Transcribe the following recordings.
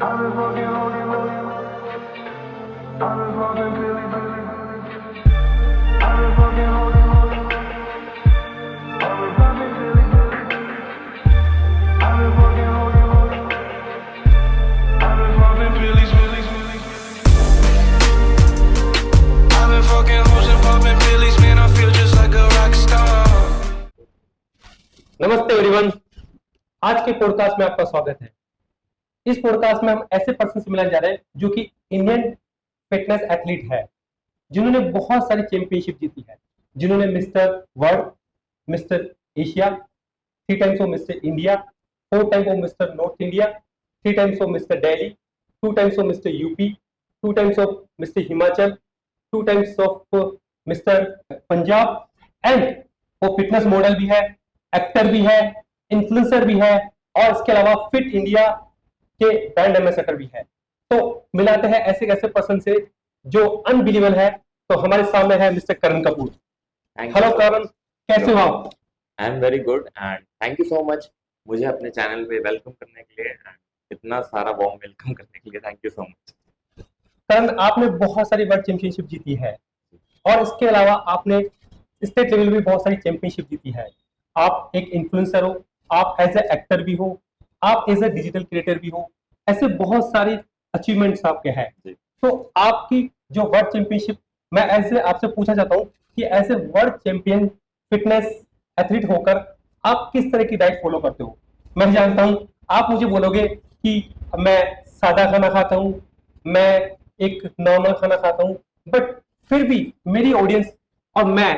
I've been fucking holy, I've been fucking Billy, I've been fucking holy, I've been fucking Billy, I've been fucking holy, I've been fucking Billy's, I've been fucking hoes and popping Billy's, man, I feel just like a rock star. नमस्ते everyone. आज के podcast में आपका स्वागत है। इस podcast में हम ऐसे पर्सन से मिलने जा रहे हैं जो कि इंडियन फिटनेस एथलीट है, जिन्होंने बहुत सारी चैंपियनशिप जीती है, जिन्होंने mister world, mister Asia, 3 times of mister India, 4 time of mister north India, 3 times of mister Delhi, 2 times of mister UP, 2 times of mister Himachal, 2 times of mister Punjab and वो fitness model भी है, एक्टर भी है, influencer भी है और इसके अलावा फिट इंडिया के ब्रांड एम्बेसडर भी है। तो मिलाते हैं ऐसे ऐसे पर्सन से जो अनबिलीवेबल है। तो हमारे सामने है मिस्टर करण कपूर। हेलो करण, कैसे हो आप? आई am very good and thank you so much मुझे अपने चैनल पे वेलकम करने के लिए एंड इतना सारा वार्म वेलकम करने के लिए थैंक यू सो मच। करण, आपने बहुत सारी वर्ल्ड चैंपियनशिप जीती है और इसके अलावा आपने स्टेट लेवल भी बहुत सारी चैंपियनशिप जीती है। आप एक इन्फ्लुएंसर हो, आप एज ए एक्टर भी हो, आप एज ए डिजिटल क्रिएटर भी हो, ऐसे बहुत सारे अचीवमेंट्स आपके हैं। तो आपकी जो वर्ल्ड चैंपियनशिप, मैं ऐसे आपसे पूछना चाहता हूँ कि as a world champion fitness athlete होकर आप किस तरह की डाइट फॉलो करते हो? मैं जानता हूँ आप मुझे बोलोगे कि मैं सादा खाना खाता हूँ, मैं एक नॉर्मल खाना खाता हूँ, बट फिर भी मेरी ऑडियंस और मैं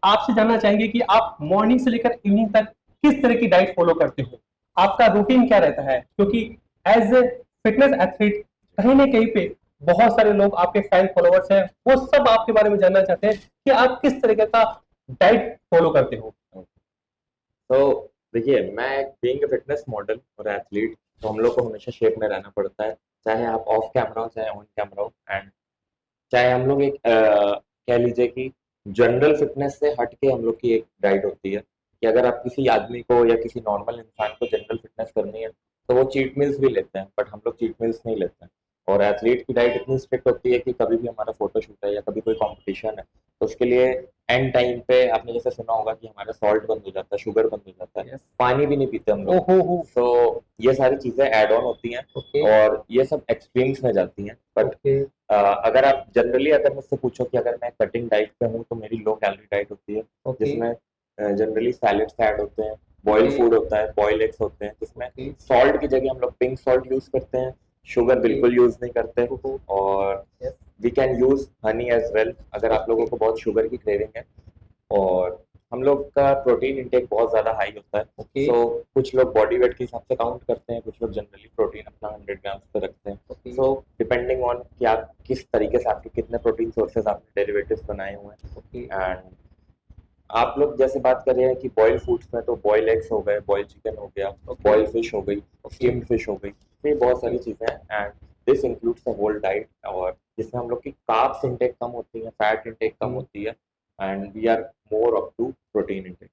आपसे जानना चाहेंगे कि आप मॉर्निंग से लेकर इवनिंग तक किस तरह की डाइट फॉलो करते हो, आपका रूटीन क्या रहता है? क्योंकि एज ए फिटनेस एथलीट कहीं ना कहीं पे बहुत सारे लोग आपके फैन फॉलोअर्स हैं, वो सब आपके बारे में जानना चाहते हैं कि आप किस तरीके का डाइट फॉलो करते हो। तो देखिए, मैं बीइंग अ फिटनेस मॉडल और एथलीट, तो हम लोग को हमेशा शेप में रहना पड़ता है, चाहे आप ऑफ कैमरा हो चाहे ऑन कैमरा हो। एंड चाहे हम लोग एक कह लीजिए कि जनरल फिटनेस से हट के हम लोग की एक डाइट होती है कि अगर आप किसी आदमी को या किसी नॉर्मल इंसान को जनरल फिटनेस करनी है तो वो चीट मील्स भी लेते हैं, बट हम लोग चीट मील्स नहीं लेते हैं। और एथलीट की डाइट इतनी स्ट्रिक्ट होती है कि कभी भी हमारा फोटोशूट है या कभी कोई कॉम्पिटिशन है तो उसके लिए एंड टाइम पे आपने जैसे सुना होगा कि हमारा सॉल्ट बंद हो जाता है, शुगर बंद हो जाता है, पानी भी नहीं पीते हम लोग। तो ये सारी चीजें एड ऑन होती हैं और ये सब एक्सट्रीम्स में जाती हैं। बट अगर आप जनरली अगर मुझसे पूछो कि अगर मैं कटिंग डाइट पे हूँ तो मेरी लो कैलोरी डाइट होती है, जिसमें जनरली सैलेड्स ऐड होते हैं, बॉइल्ड फूड होता है, बॉइल्ड एग्स होते हैं, जिसमें सॉल्ट की जगह हम लोग पिंक सॉल्ट यूज करते हैं, शुगर बिल्कुल यूज नहीं करते। और we can use honey as well अगर आप लोगों को बहुत शुगर की क्रेविंग है। और हम लोग का प्रोटीन इंटेक बहुत ज़्यादा हाई होता है। सो कुछ लोग बॉडी वेट के हिसाब से काउंट करते हैं, कुछ लोग जनरली प्रोटीन अपना 100 ग्राम्स पे रखते हैं। सो डिपेंडिंग ऑन कि आप किस तरीके से, आपके कितने प्रोटीन सोर्सेज आपने डेरिवेटिव्स बनाए हुए हैं। एंड आप लोग जैसे बात कर रहे हैं कि बॉइल्ड फूड्स में, तो बॉइल्ड एग्स हो गए, बॉइल्ड चिकन हो गया, बॉइल्ड फिश हो गई, स्टीम्ड फिश हो गई, तो ये बहुत सारी चीज़ें हैं। And this includes the whole diet, और जिसमें हम लोग की कार्ब्स इंटेक कम होती है, फैट इंटेक कम होती है, and we are more up to protein intake.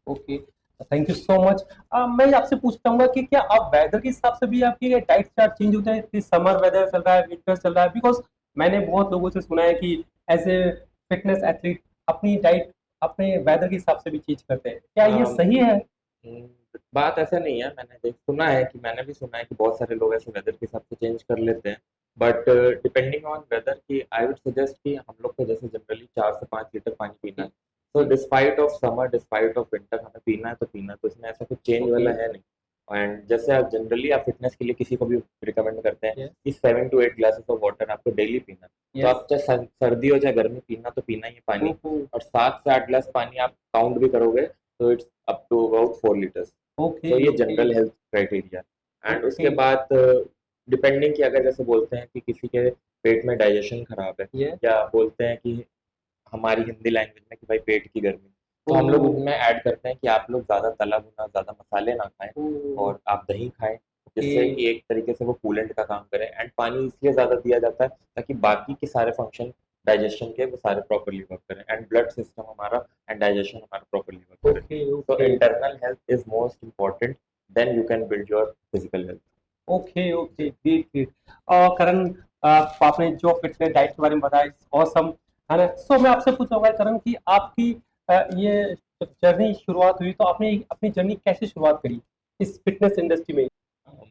Okay, thank you so much. मैं आपसे पूछता हूँ कि क्या आप वेदर के हिसाब से भी आपकी डाइट चार्ट चेंज होता है कि समर वेदर चल रहा है, विंटर चल रहा है? बिकॉज मैंने बहुत लोगों से सुना है कि एज ए फिटनेस एथलीट अपनी डाइट अपने वेदर के हिसाब से भी चेंज करते हैं, क्या ये सही है? बात ऐसा नहीं है, मैंने भी सुना है कि बहुत सारे लोग ऐसे वेदर के हिसाब से चेंज कर लेते हैं। बट डिपेंडिंग ऑन वेदर की आई वुड सजेस्ट कि हम लोग को जैसे जनरली 4 से 5 लीटर पानी पीना है। तो despite of summer, despite of winter, हमें पीना है तो पीना है, तो इसमें ऐसा कुछ चेंज वाला है नहीं। एंड जैसे आप जनरली आप फिटनेस के लिए किसी को भी रिकमेंड करते हैं कि 7 to 8 ग्लासेस ऑफ वाटर आपको डेली पीना है। तो आप चाहे सर्दी हो चाहे गर्मी, पीना तो पीना ही है पानी। और 7 से 8 ग्लास पानी आप काउंट भी करोगे तो it's up to about 4 liters. तो ये जनरल हेल्थ क्राइटेरिया। एंड उसके बाद डिपेंडिंग कि अगर जैसे बोलते हैं कि किसी के पेट में डाइजेशन खराब है, या बोलते हैं कि हमारी हिंदी लैंग्वेज में कि भाई पेट की गर्मी, तो हम लोग उनमें ऐड करते हैं कि आप लोग ज़्यादा तला भुना, ज़्यादा मसाले ना खाएं और आप दही खाएं, जिससे कि एक तरीके से वो कूलेंट का काम करे। एंड पानी इसलिए ज़्यादा दिया जाता है ताकि बाकी के सारे फंक्शन डाइजेशन के वो सारे प्रॉपरली वर्क करें, एंड ब्लड सिस्टम हमारा एंड डाइजेशन हमारा प्रॉपरली वर्क करे। तो internal health is most important, then you can build your physical health. Okay okay, great great. और करण, आपने जो फिटनेस डाइट के बारे में बताया, ऑसम, है ना। सो मैं आपसे पूछूंगा करण कि आपकी ये जर्नी शुरुआत हुई, तो आपने अपनी जर्नी कैसे शुरुआत करी इस फिटनेस इंडस्ट्री में? Um,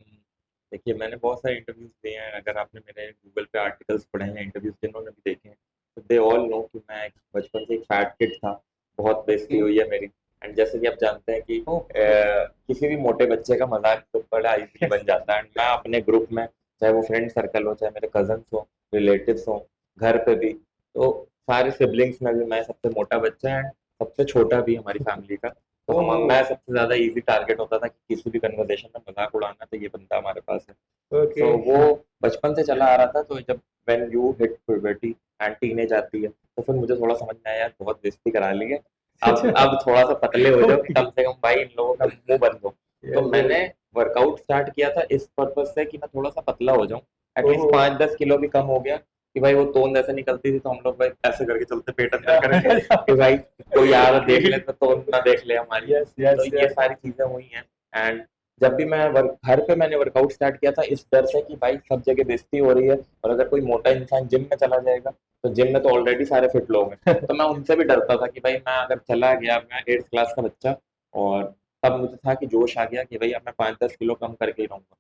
देखिए, मैंने बहुत सारे इंटरव्यूज दिए हैं। अगर आपने मेरे गूगल पे आर्टिकल्स पढ़े हैं, इंटरव्यूज जिन्होंने भी देखे हैं, तो दे ऑल नो कि मैं बचपन से एक फैट किड था। बहुत बेइज्जती हुई है मेरी। एंड जैसे कि आप जानते हैं कि ओके। किसी भी मोटे बच्चे का मजाक तो बड़ा इजीली बन जाता है। एंड मैं अपने ग्रुप में, चाहे वो फ्रेंड सर्कल हो, चाहे मेरे कजन्स हो, रिलेटिव्स हो, घर पे भी, तो सारे सिबलिंग्स में भी मैं सबसे मोटा बच्चा एंड सबसे छोटा भी हमारी फैमिली का। तो मैं सबसे ज्यादा इजी टारगेट होता था कि किसी भी कन्वर्सेशन में मजाक उड़ाना, तो ये बंदा हमारे पास है। ओके। तो वो बचपन से चला आ रहा था। तो जब when you hit puberty and teenage आती है, तो फिर मुझे थोड़ा समझ में आया, यार बहुत बेइज्जती करा ली है। अब थोड़ा सा पतले हो जाओ कि कम से कम भाई इन लोगों का मुंह बंद हो। तो मैंने वर्कआउट स्टार्ट किया था इस पर्पज से कि मैं थोड़ा सा पतला हो जाऊं। एटलीस्ट 5-10 किलो भी कम हो गया कि भाई वो तोंद ऐसे निकलती थी, तो हम लोग भाई ऐसे करके चलते, पेट अंदर करके, कि भाई कोई यार देख ले तो तोंद ना देख ले हमारी। यस तो यस ये यस। सारी चीजें हुई हैं। एंड जब भी मैं घर पे मैंने वर्कआउट स्टार्ट किया था, इस डर से कि भाई सब जगह बेइज्जती हो रही है, और अगर कोई मोटा इंसान जिम में चला जाएगा, तो जिम में तो ऑलरेडी सारे फिट लोग हैं, तो मैं उनसे भी डरता था कि भाई मैं अगर चला गया, मैं 8th क्लास का बच्चा, और तब मुझे था कि जोश आ गया कि भाई अब मैं 5-10 किलो कम करके ही रहूंगा।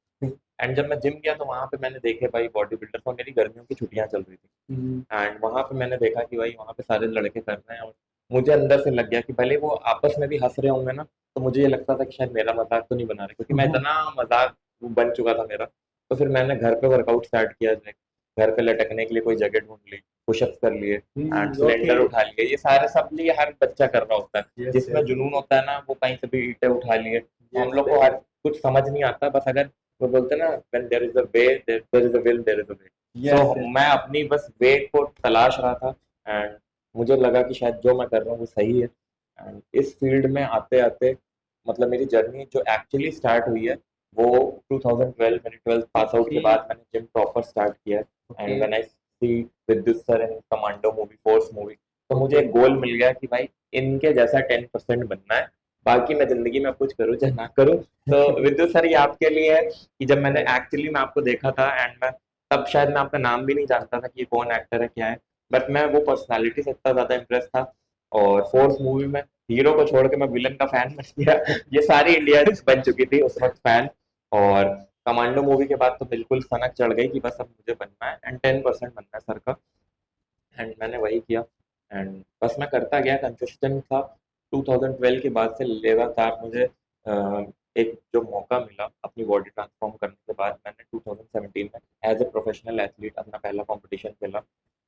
एंड जब मैं जिम गया, तो वहां पे मैंने देखे भाई बॉडी बिल्डर, और मेरी गर्मियों की छुट्टियां चल रही थी, एंड वहां पे मैंने देखा कि भाई वहां पे सारे लड़के कर रहे हैं, और मुझे अंदर से लग गया कि भले वो आपस में भी हंस रहे होंगे ना, तो मुझे ये लगता था कि शायद मेरा मजाक तो नहीं बना रहे, क्योंकि मैं इतना मजाक बन चुका था मेरा। तो फिर मैंने घर पे वर्कआउट स्टार्ट किया। घर पे लटकने के लिए कोई जगह ढूंढ ली, पुशअप्स कर लिए, एंड ओके। सिलेंडर उठा लिए। ये सारे सब लिए हर बच्चा कर रहा होता है, यस जिसमें यस जुनून होता है ना, वो कहीं से भी ईंटें उठा लिए। तो हम यस लोग को हर कुछ समझ नहीं आता, बस अगर वो बोलते हैं ना, when there is a way there is a will there is a way। Yes तो मैं अपनी बस वे को तलाश रहा था, एंड मुझे लगा कि शायद जो मैं कर रहा हूँ वो सही है। एंड इस फील्ड में आते आते, मतलब मेरी जर्नी जो एक्चुअली स्टार्ट हुई है, वो 2012, मेरी 12th पास आउट के ओके बाद मैंने जिम प्रॉपर स्टार्ट किया है। ओके एंड व्हेन आई सी विद्युत सर इन कमांडो मूवी, फोर्स मूवी, तो मुझे ओके। एक गोल मिल गया कि भाई इनके जैसा 10% बनना है। बाकी मैं जिंदगी में कुछ करूँ चाहे ना करूँ। तो विद्युत सर, ये आपके लिए है कि जब मैंने एक्चुअली में आपको देखा था, एंड मैं तब शायद मैं आपका नाम भी नहीं जानता था कि ये कौन एक्टर है, क्या है, बट मैं वो पर्सनालिटी से इतना ज्यादा इम्प्रेस था। और फोर्स मूवी में हीरो को छोड़ के मैं विलन का फैन बन गया। ये सारी इंडिया बन चुकी थी उस वक्त फैन। और कमांडो मूवी के बाद तो बिल्कुल सनक चढ़ गई कि बस अब मुझे बनना है, एंड 10% बनना है सर का। एंड मैंने वही किया, एंड बस मैं करता गया, कंसिस्टेंट था। 2012 के बाद से लगातार मुझे एक जो मौका मिला अपनी बॉडी ट्रांसफॉर्म करने के बाद, मैंने 2017 में एज ए प्रोफेशनल एथलीट अपना पहला कंपटीशन खेला,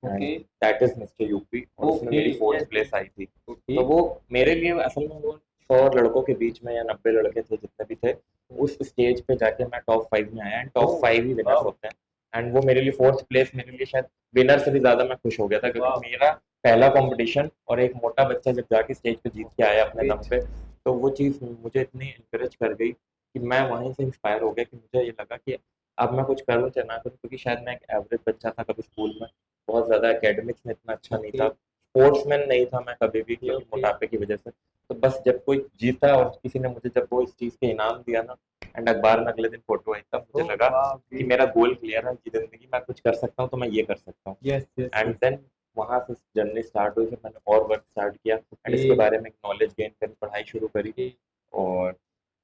and okay that is mister UP, और उसमें ओके। मेरी फोर्थ यस प्लेस आई थी। ओके तो वो मेरे लिए असल में वो 100 लड़कों के बीच में, या 90 लड़के थे जितने भी थे, उस स्टेज पे जाके मैं टॉप 5 में आया, एंड टॉप 5 ही विनर्स वाह होते हैं। एंड वो मेरे लिए फोर्थ प्लेस, मेरे लिए शायद विनर से भी ज्यादा मैं खुश हो गया था, वाह। क्योंकि मेरा पहला कंपटीशन, और एक मोटा बच्चा जब जाके स्टेज पे जीत के आया अपने दम ग्रेट। पे, तो वो चीज़ मुझे इतनी इंकरेज कर गई कि मैं वहीं से इंस्पायर हो गया, कि मुझे ये लगा कि अब मैं कुछ करूँ चाहे ना करूँ, क्योंकि शायद मैं एक एवरेज बच्चा था कभी स्कूल में, बहुत ज़्यादा एकेडमिक्स में इतना अच्छा नहीं ओके था, स्पोर्ट्समैन नहीं था मैं कभी भी, क्योंकि ओके। मोटापे की वजह से। तो बस जब कोई जीता, और किसी ने मुझे जब वो इस चीज़ के इनाम दिया ना, एंड अखबार में अगले दिन फोटो आई, तब मुझे ओह लगा वाह कि ग्रेट। मेरा गोल क्लियर है कि जिंदगी में कुछ कर सकता हूँ, तो मैं ये कर सकता हूँ। Yes yes and yes. Then वहाँ से जर्नी स्टार्ट हुई, फिर मैंने और वर्क स्टार्ट किया, एंड ओके इसके बारे में नॉलेज गेन करी, पढ़ाई शुरू करी। और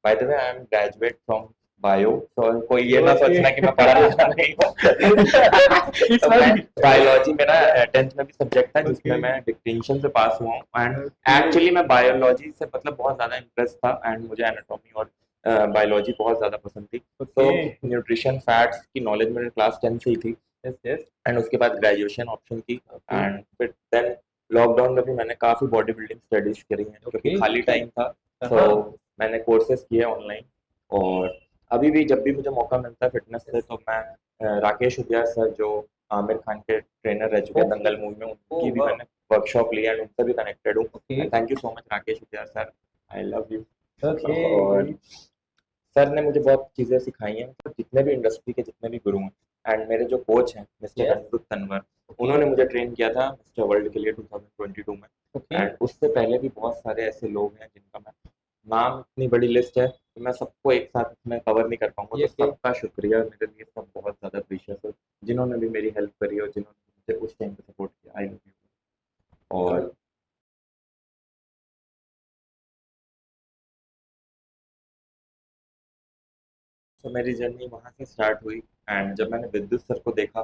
by the way, I am graduate from bio, तो कोई ये ना ओके। सोचना कि मैं पढ़ा लिखा नहीं हूँ। इट्स तो मैं, फाइन। बायोलॉजी मेरा 10th में भी सब्जेक्ट था, जिसमें ओके मैं डिस्टिंक्शन से पास हुआ हूँ। एंड ओके एक्चुअली मैं बायोलॉजी से मतलब बहुत ज़्यादा इंटरेस्ट था, एंड मुझे एनाटॉमी और बायोलॉजी बहुत ज़्यादा पसंद थी। तो ओके। न्यूट्रिशन फैट्स की नॉलेज मेरे क्लास 10 से ही थी। Yes yes. एंड उसके बाद ग्रेजुएशन ऑप्शन की। ओके एंड फिर देन लॉकडाउन में भी मैंने काफ़ी बॉडी बिल्डिंग स्टडीज करी हैं, क्योंकि ओके। खाली टाइम था, तो हाँ मैंने कोर्सेज किए ऑनलाइन। और अभी भी जब भी मुझे मौका मिलता है फिटनेस से, तो मैं राकेश उबियार सर, जो आमिर खान के ट्रेनर रह चुके हैं ओके। दंगल मूवी में, ओह उनकी भी वाह। मैंने वर्कशॉप लिया, एंड उनसे भी कनेक्टेड हूँ। Okay and thank you so much Rakesh Ubiyar sir, I love you. Okay और ग्रेट। सर ने मुझे बहुत चीज़ें सिखाई हैं, मतलब जितने भी इंडस्ट्री के जितने भी गुरु हैं, एंड मेरे जो कोच हैं mister yes Anirudh Tanwar, okay उन्होंने मुझे ट्रेन किया था मिस्टर वर्ल्ड के लिए 2022 में। ओके एंड उससे पहले भी बहुत सारे ऐसे लोग हैं जिनका मैं नाम, इतनी बड़ी लिस्ट है तो मैं सबको एक साथ में कवर नहीं कर पाऊंगा, तो Yes, yes. सबका शुक्रिया, मेरे लिए सब बहुत ज़्यादा प्रीशियस है, जिन्होंने भी मेरी हेल्प करी और जिन्होंने मुझे उस टाइम पे सपोर्ट किया। आई लव यू। और तो मेरी जर्नी वहाँ से स्टार्ट हुई, एंड जब मैंने विद्युत सर को देखा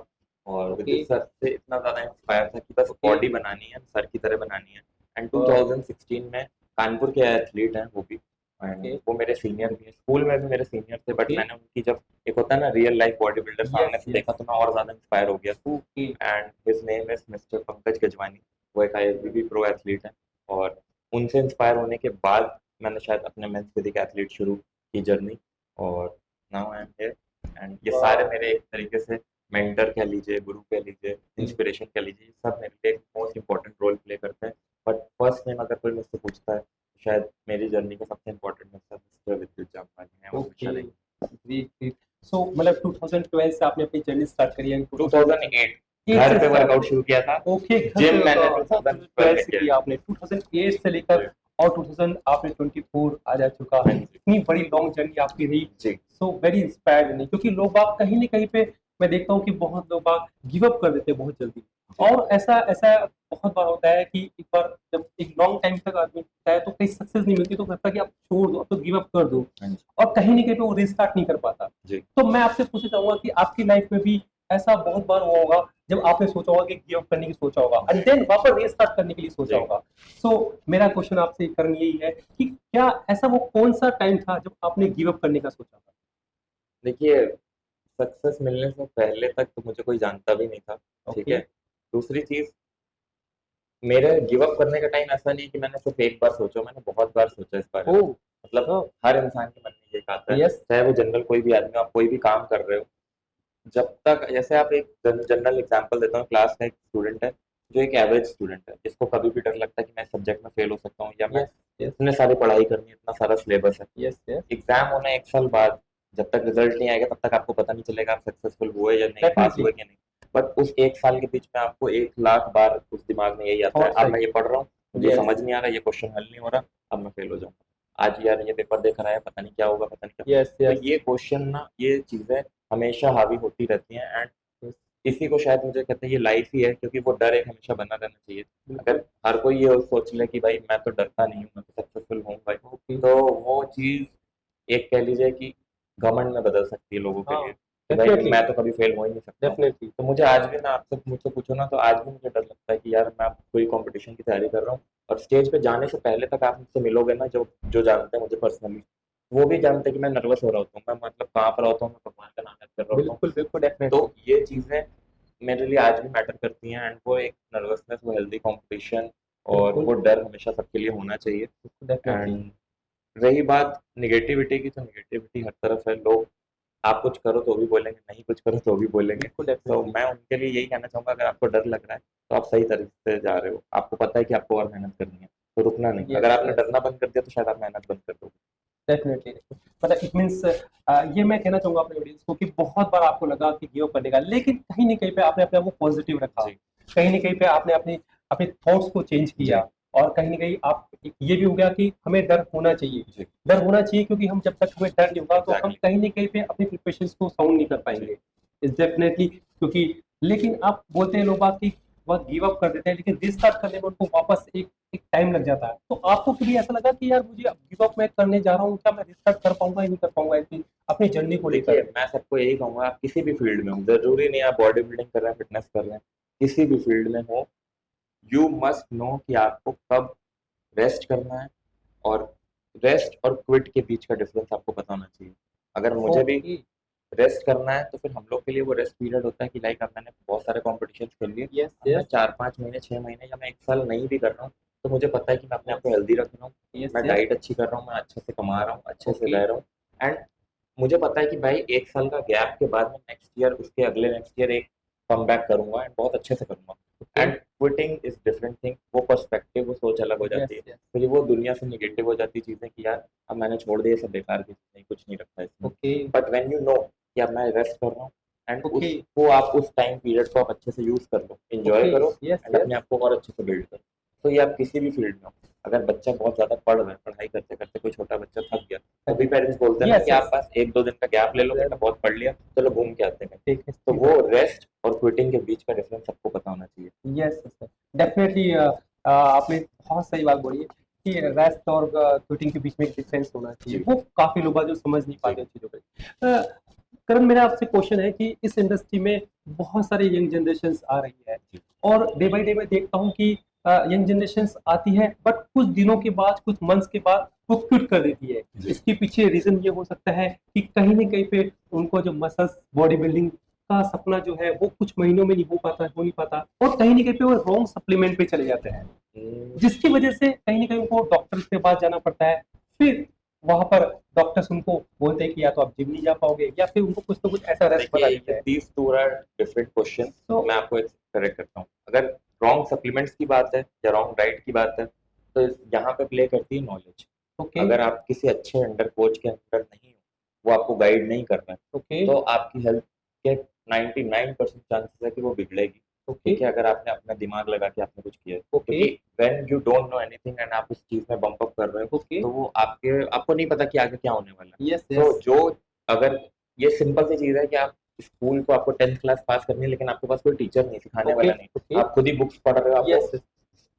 और Okay. विद्युत सर से इतना ज़्यादा इंस्पायर था कि बस Okay. बॉडी बनानी है, सर की तरह बनानी है। And Wow. 2016 में कानपुर के एथलीट हैं वो भी, एंड Okay. वो मेरे सीनियर भी हैं, स्कूल में भी मेरे सीनियर थे, बट Okay. मैंने उनकी जब एक होता है ना रियल लाइफ बॉडी बिल्डर सामने Yes, से yes. देखा, तो मैं और ज़्यादा इंस्पायर हो गया। Okay. And his name is mister Pankaj Gajwani. वो एक आईएफबीबी प्रो एथलीट हैं, और उनसे इंस्पायर होने के बाद मैंने शायद अपने मेंस फिजिक एथलीट शुरू की जर्नी, और now I am here. And ये सारे Wow. मेरे एक तरीके से मेंटर कह लीजिए, गुरु कह लीजिए, इंस्पिरेशन कह लीजिए, ये सब मेरे लिए मोस्ट इंपॉर्टेंट रोल प्ले करते हैं। बट फर्स्ट नेम अगर कोई मुझसे पूछता है, तो शायद मेरी जर्नी का सबसे इंपॉर्टेंट मिस्टर मिस्टर विद्युत जामवानी है, वो हमेशा Okay. रहेंगे। Great, great. So मतलब 2012 से आपने अपनी जर्नी स्टार्ट करी है। 2008 8 घर से पे start वर्कआउट हुई। शुरू किया था, ओके, घर जिम पे मैंने वर्कआउट 2012 2012 में से किया। किया आपने, 2008 से लेकर और 2000 आपने 24 आ जा चुका हाँ है। जी। इतनी बड़ी लॉन्ग जर्नी आपकी रही। जी। सो वेरी इंस्पायर्ड नहीं, क्योंकि लोग बाग कहीं न कहीं पे मैं देखता हूँ कि बहुत लोग बाग गिव अप कर देते हैं बहुत जल्दी। जी। और ऐसा ऐसा बहुत बार होता है कि एक बार जब एक लॉन्ग टाइम तक आदमी करता है तो कहीं सक्सेस नहीं मिलती, तो कहता है कि आप छोड़ दो, अब तो गिव अप कर दो, हाँ जी। और कहीं न कहीं पे वो रीस्टार्ट नहीं कर पाता। जी। तो मैं आपसे पूछना चाहूँगा कि आपकी लाइफ में भी ऐसा बहुत बार हुआ होगा जब आपने सोचा होगा कि गिव अप करने की सोचा होगा एंड देन वापस रीस्टार्ट करने के लिए सोचा जी। होगा। सो मेरा क्वेश्चन आपसे करन यही है कि क्या ऐसा वो कौन-सा टाइम था जब आपने गिव अप करने का सोचा था? देखिए, सक्सेस मिलने से पहले तक तो मुझे कोई जानता भी नहीं था, ठीक ओके। है? दूसरी चीज़, मेरे गिव अप करने का टाइम ऐसा नहीं है कि मैंने सिर्फ़ एक बार सोचा, मैंने बहुत बार सोचा इस बारे में। ओह! मतलब ओह! हर इंसान के मन में ये एक आता है, यस, चाहे वो जनरल कोई भी आदमी हो, आप कोई भी काम कर रहे हो, जब तक जैसे आप एक जनरल एग्जांपल देता हूँ, क्लास का एक स्टूडेंट है, जो एक एवरेज स्टूडेंट है, जिसको कभी भी डर लगता है कि मैं सब्जेक्ट में फेल हो सकता हूँ, या मैं यस, यस, इतने सारी पढ़ाई करनी है, इतना सारा सिलेबस है। Yes, yes. एग्जाम होना 1 साल बाद, जब तक रिजल्ट नहीं आएगा तब तक आपको पता नहीं चलेगा आप सक्सेसफुल हुए या नहीं, पास डेफिनिटली। हुए या नहीं। बट उस 1 साल के बीच में आपको 1 लाख बार उस दिमाग में यही आता है, थॉट्स अब मैं ये पढ़ रहा हूँ, मुझे यस, समझ नहीं आ रहा, ये क्वेश्चन हल नहीं हो रहा, अब मैं फेल हो जाऊँगा। आज यार ये पेपर देख रहा है, पता नहीं क्या होगा, पता नहीं क्या। यस, तो यस, ये क्वेश्चन ना, ये चीज़ें हमेशा हावी होती रहती हैं, एंड इसी को शायद मुझे कहते हैं ये लाइफ ही है, क्योंकि वो डर एक हमेशा बना रहना चाहिए। अगर बिल्कुल। हर कोई ये सोच ले कि भाई मैं तो डरता नहीं हूँ, मैं तो सक्सेसफुल हूँ भाई, ओके। तो वो चीज़ एक कह लीजिए कि घमंड में बदल सकती है लोगों के हाँ, लिए, कि भाई डेफिनिटली, मैं तो कभी फेल हो ही नहीं सकता हूँ। डेफिनिटली। तो मुझे आज भी, मैं आपसे मुझसे पूछो ना, तो आज भी मुझे डर लगता है कि यार मैं कोई कंपटीशन की तैयारी कर रहा हूँ, और स्टेज पे जाने से पहले तक आप मुझसे मिलोगे ना, जो जो जानते हैं मुझे पर्सनली, वो भी जानते हैं कि मैं नर्वस हो रहा होता हूँ, मैं मतलब काँप रहा होता हूँ, मैं भगवान का नाम याद कर रहा होता हूँ। बिल्कुल, बिल्कुल, डेफिनिटली। तो ये चीज़ें मेरे लिए आज भी मैटर करती हैं, एंड वो एक नर्वसनेस, वो हेल्दी कंपटीशन, और बिल्कुल, वो डर हमेशा सबके लिए होना चाहिए। डेफिनिटली। एंड रही बात निगेटिविटी की, तो निगेटिविटी हर तरफ है। लोग, आप कुछ करो तो भी बोलेंगे, नहीं कुछ करो तो भी बोलेंगे। बिल्कुल, तो डेफिनिटली। मैं उनके लिए यही कहना चाहूँगा, अगर आपको डर लग रहा है तो आप सही तरीके से जा रहे हो, आपको पता है कि आपको और मेहनत करनी है, तो रुकना नहीं। यस, अगर आपने यस। डरना बंद कर दिया तो शायद आप मेहनत बंद कर दोगे। डेफिनेटली, मतलब इट मीन्स ये मैं कहना चाहूंगा अपने ऑडियंस को कि बहुत बार आपको लगा कि गिव अप करने का, लेकिन कहीं न कहीं पे आपने अपने आप को पॉजिटिव रखा, जी। कहीं न कहीं पे आपने अपने अपने थॉट्स को चेंज किया, जी। और कहीं न कहीं आप ये भी हो गया कि हमें डर होना चाहिए। जी। डर होना चाहिए, क्योंकि हम जब तक हमें डर नहीं होगा तो हम एग्जैक्टली। कहीं न कहीं पे अपनी प्रिपरेशंस को साउंड नहीं कर पाएँगे। इट्स डेफिनेटली, क्योंकि लेकिन आप बोलते हैं लोग बाग कि वह गिव अप कर देते हैं, लेकिन रीस्टार्ट करने में उनको वापस एक एक टाइम लग जाता है। तो आपको कभी ऐसा लगा कि यार मुझे अब गिव अप मैं करने जा रहा हूँ, क्या मैं रिस्टार्ट कर पाऊँगा या नहीं कर पाऊँगा ऐसी अपनी जर्नी को देखिए, लेकर? मैं सबको यही कहूँगा, आप किसी भी फील्ड में हो, ज़रूरी नहीं आप बॉडी बिल्डिंग कर रहे हैं, फिटनेस कर रहे हैं, किसी भी फील्ड में हो, यू मस्ट नो कि आपको कब रेस्ट करना है, और रेस्ट और क्विट के बीच का डिफरेंस आपको पता होना चाहिए। अगर मुझे भी ओके, रेस्ट करना है, तो फिर हम लोग के लिए वो रेस्ट पीरियड होता है कि लाइक अब मैंने बहुत सारे कॉम्पिटिशन्स खेल लिए, यस, अब मैं यस, 4-5 महीने, 6 महीने, या मैं 1 साल नहीं भी कर रहा हूँ, तो मुझे पता है कि मैं अपने आप को हेल्दी रख रहा हूँ, यस, मैं यस, डाइट अच्छी कर रहा हूँ, मैं अच्छे से कमा रहा हूँ, अच्छे से ओके, रह रहा हूँ, एंड मुझे पता है कि भाई 1 साल का गैप के बाद मैं नेक्स्ट ईयर, उसके अगले नेक्स्ट ईयर एक कमबैक करूँगा, एंड बहुत अच्छे से करूँगा। Okay, and quitting is different thing, वो पर्सपेक्टिव, वो सोच अलग हो जाती यस, है। यस, फिर वो दुनिया से नेगेटिव हो जाती है चीज़ें कि यार अब मैंने छोड़ दिया, ये सब बेकार की चीज़ें, कुछ नहीं रखा इसमें। Okay, but when you know कि अब मैं रेस्ट कर रहा हूँ, एंड ओके, उसको आप उस टाइम पीरियड को आप अच्छे से यूज़ कर लो, एन्जॉय ओके, करो, यस, एंड यस, अपने आप को और अच्छे से बिल्ड करो। तो ये आप किसी भी फील्ड में हो, अगर बच्चा बहुत ज्यादा पढ़ रहा है, पढ़ाई करते करते कोई छोटा बच्चा थक गया, तो भी पेरेंट्स बोलते हैं ना Yes, कि yes. आप बस 1-2 दिन का गैप ले लो, बेटा बहुत पढ़ लिया, चलो घूम के आते हैं। ठीक है, तो ठीक वो है। रेस्ट और क्विटिंग के बीच का डिफरेंस सबको पता होना चाहिए। यस सर, डेफिनेटली आपने बहुत सही बात बोली है कि रेस्ट और क्विटिंग के बीच में एक डिफरेंस होना चाहिए। जी। वो काफी लोग हैं जो समझ नहीं पाते जी। उन चीजों पे। करण, मेरा आपसे क्वेश्चन है कि इस इंडस्ट्री में बहुत सारी यंग जनरेशन आ रही है जी। और डे बाय डे मैं देखता हूँ कि यंग जनरेशन आती है बट कुछ दिनों के बाद, कुछ मंथ्स के बाद वो क्विट कर देती है। जी। इसके पीछे रीजन ये हो सकता है कि कहीं ना कहीं पे उनको जो मसल्स, बॉडी बिल्डिंग का सपना जो है वो कुछ महीनों में नहीं हो नहीं पाता, और कहीं ना कहीं पे वो रॉन्ग सप्लीमेंट पे चले जाते हैं, जिसकी वजह से कहीं ना कहीं उनको डॉक्टर के पास जाना पड़ता है। फिर वहां पर डॉक्टर्स उनको बोलते हैं कि या तो आप जिम नहीं जा पाओगे या फिर उनको कुछ ना कुछ ऐसा रेस्ट बता देखिए देते हैं। These two are different question, तो मैं आपको एक करेक्ट करता हूँ। अगर रॉन्ग सप्लीमेंट्स की बात है या रॉन्ग डाइट की बात है, तो यहाँ पे प्ले करती है नॉलेज। ओके, अगर आप किसी अच्छे अंडर कोच के अंडर नहीं हो, वो आपको गाइड नहीं कर रहा है, ओके, तो आपकी हेल्थ के 99% चांसेस है कि वो बिगड़ेगी। ओके, ठीक है, अगर आपने अपना दिमाग लगा के आपने कुछ किया है, ओके, क्योंकि when you don't know anything and आप उस चीज में बम्प अप कर रहे हो, ओके, तो वो आपको नहीं पता कि आगे क्या होने वाला है। यस, तो यस, जो अगर ये सिंपल सी चीज है कि आप स्कूल को आपको 10th क्लास पास करनी है, लेकिन आपके पास कोई टीचर नहीं, सिखाने ओके, वाला नहीं, ओके, आप खुद ही बुक्स पढ़ रहे हो, आपको यस,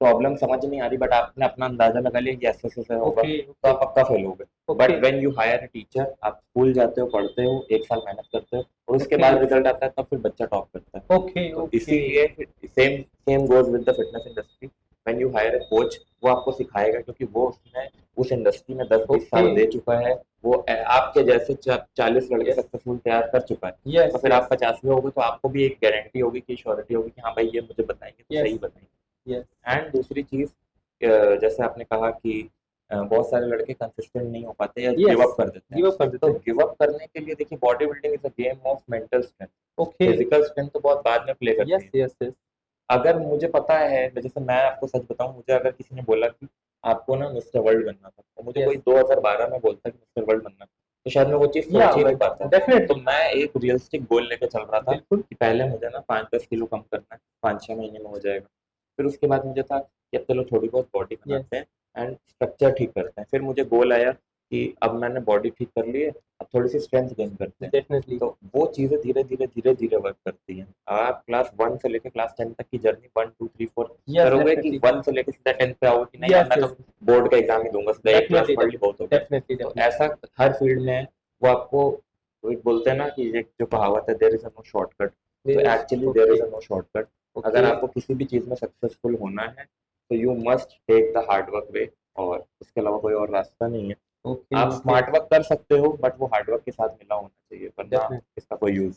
प्रॉब्लम समझ नहीं आ रही, बट आपने अपना अंदाजा लगा लिया कि ऐसे ऐसे होगा, ओके, तो आप पक्का फेल हो गए। But okay, when you hire a teacher, आप स्कूल जाते हो, पढ़ते हो, 1 साल मेहनत करते हो, और उसके ओके, बाद रिजल्ट आता है, तब फिर बच्चा टॉप करता है। ओके, तो ओके, इसीलिए same same goes with the fitness industry. When you hire a coach, वो आपको सिखाएगा, क्योंकि वो उसने उस इंडस्ट्री में 10-20 ओके, साल दे चुका है, वो आपके जैसे 40 लड़के यस, सक्सेसफुल तैयार कर चुका है। यस, तो फिर यस, आप 50वें हो गए, तो आपको भी एक गारंटी होगी, कि श्योरिटी होगी कि हाँ भाई ये मुझे बताएंगे तो यस, सही बताएंगे। यस, एंड दूसरी चीज, जैसे आपने कहा कि बहुत सारे लड़के कंसिस्टेंट नहीं हो पाते या गिव यस, अप कर देते हैं। गिव अप कर देते तो हैं। गिव अप करने के लिए देखिए, body building is a game of mental strength. Okay, physical strength तो बहुत बाद में प्ले करती यस, है। यस, यस, अगर मुझे पता है, जैसे मैं आपको सच बताऊं, मुझे अगर किसी ने बोला कि आपको ना मिस्टर वर्ल्ड बनना था, और मुझे यस, कोई 2012 में बोलता कि मिस्टर वर्ल्ड बनना, तो शायद मैं वो चीज या सोच ही नहीं पाता। तो डेफिनेटली, मैं एक रियलिस्टिक गोल लेकर चल रहा था बिल्कुल, कि पहले मुझे ना 5-10 किलो कम करना है, 5-6 महीने में हो जाएगा। फिर उसके बाद मुझे था कि अब चलो थोड़ी बहुत बॉडी यस, बनाते हैं एंड स्ट्रक्चर ठीक करते हैं। फिर मुझे गोल आया कि अब मैंने बॉडी ठीक कर ली है, अब थोड़ी सी स्ट्रेंथ गेन करते हैं। डेफिनेटली, तो वो चीजें धीरे धीरे धीरे धीरे वर्क करती हैं। आप क्लास 1 से लेकर क्लास 10 तक की जर्नी 1 2 3 4 यस, करोगे, कि डेफिनेटली, 1 से लेकर सीधा 10 पे आओगे कि नहीं यार यस, मैं तो यस, बोर्ड का एग्जाम ही दूंगा, सीधा एक क्लास डेफिनेटली, पढ़ ली बहुत हो गया। डेफिनेटली, तो डेफिनेटली, ऐसा हर फील्ड में है। वो आपको, वो एक बोलते हैं ना कि ये जो कहावत है, देयर इज नो शॉर्टकट, तो actually there is okay, no shortcut. अगर ओके, आपको किसी भी चीज में सक्सेसफुल होना है, तो you must take the hard work way, और उसके अलावा कोई और रास्ता नहीं है। ओके, आप ओके, स्मार्ट वर्क कर सकते हो, बट वो हार्ड वर्क के साथ मिला होना चाहिए, वरना डेफिनेटली। इसका कोई यूज।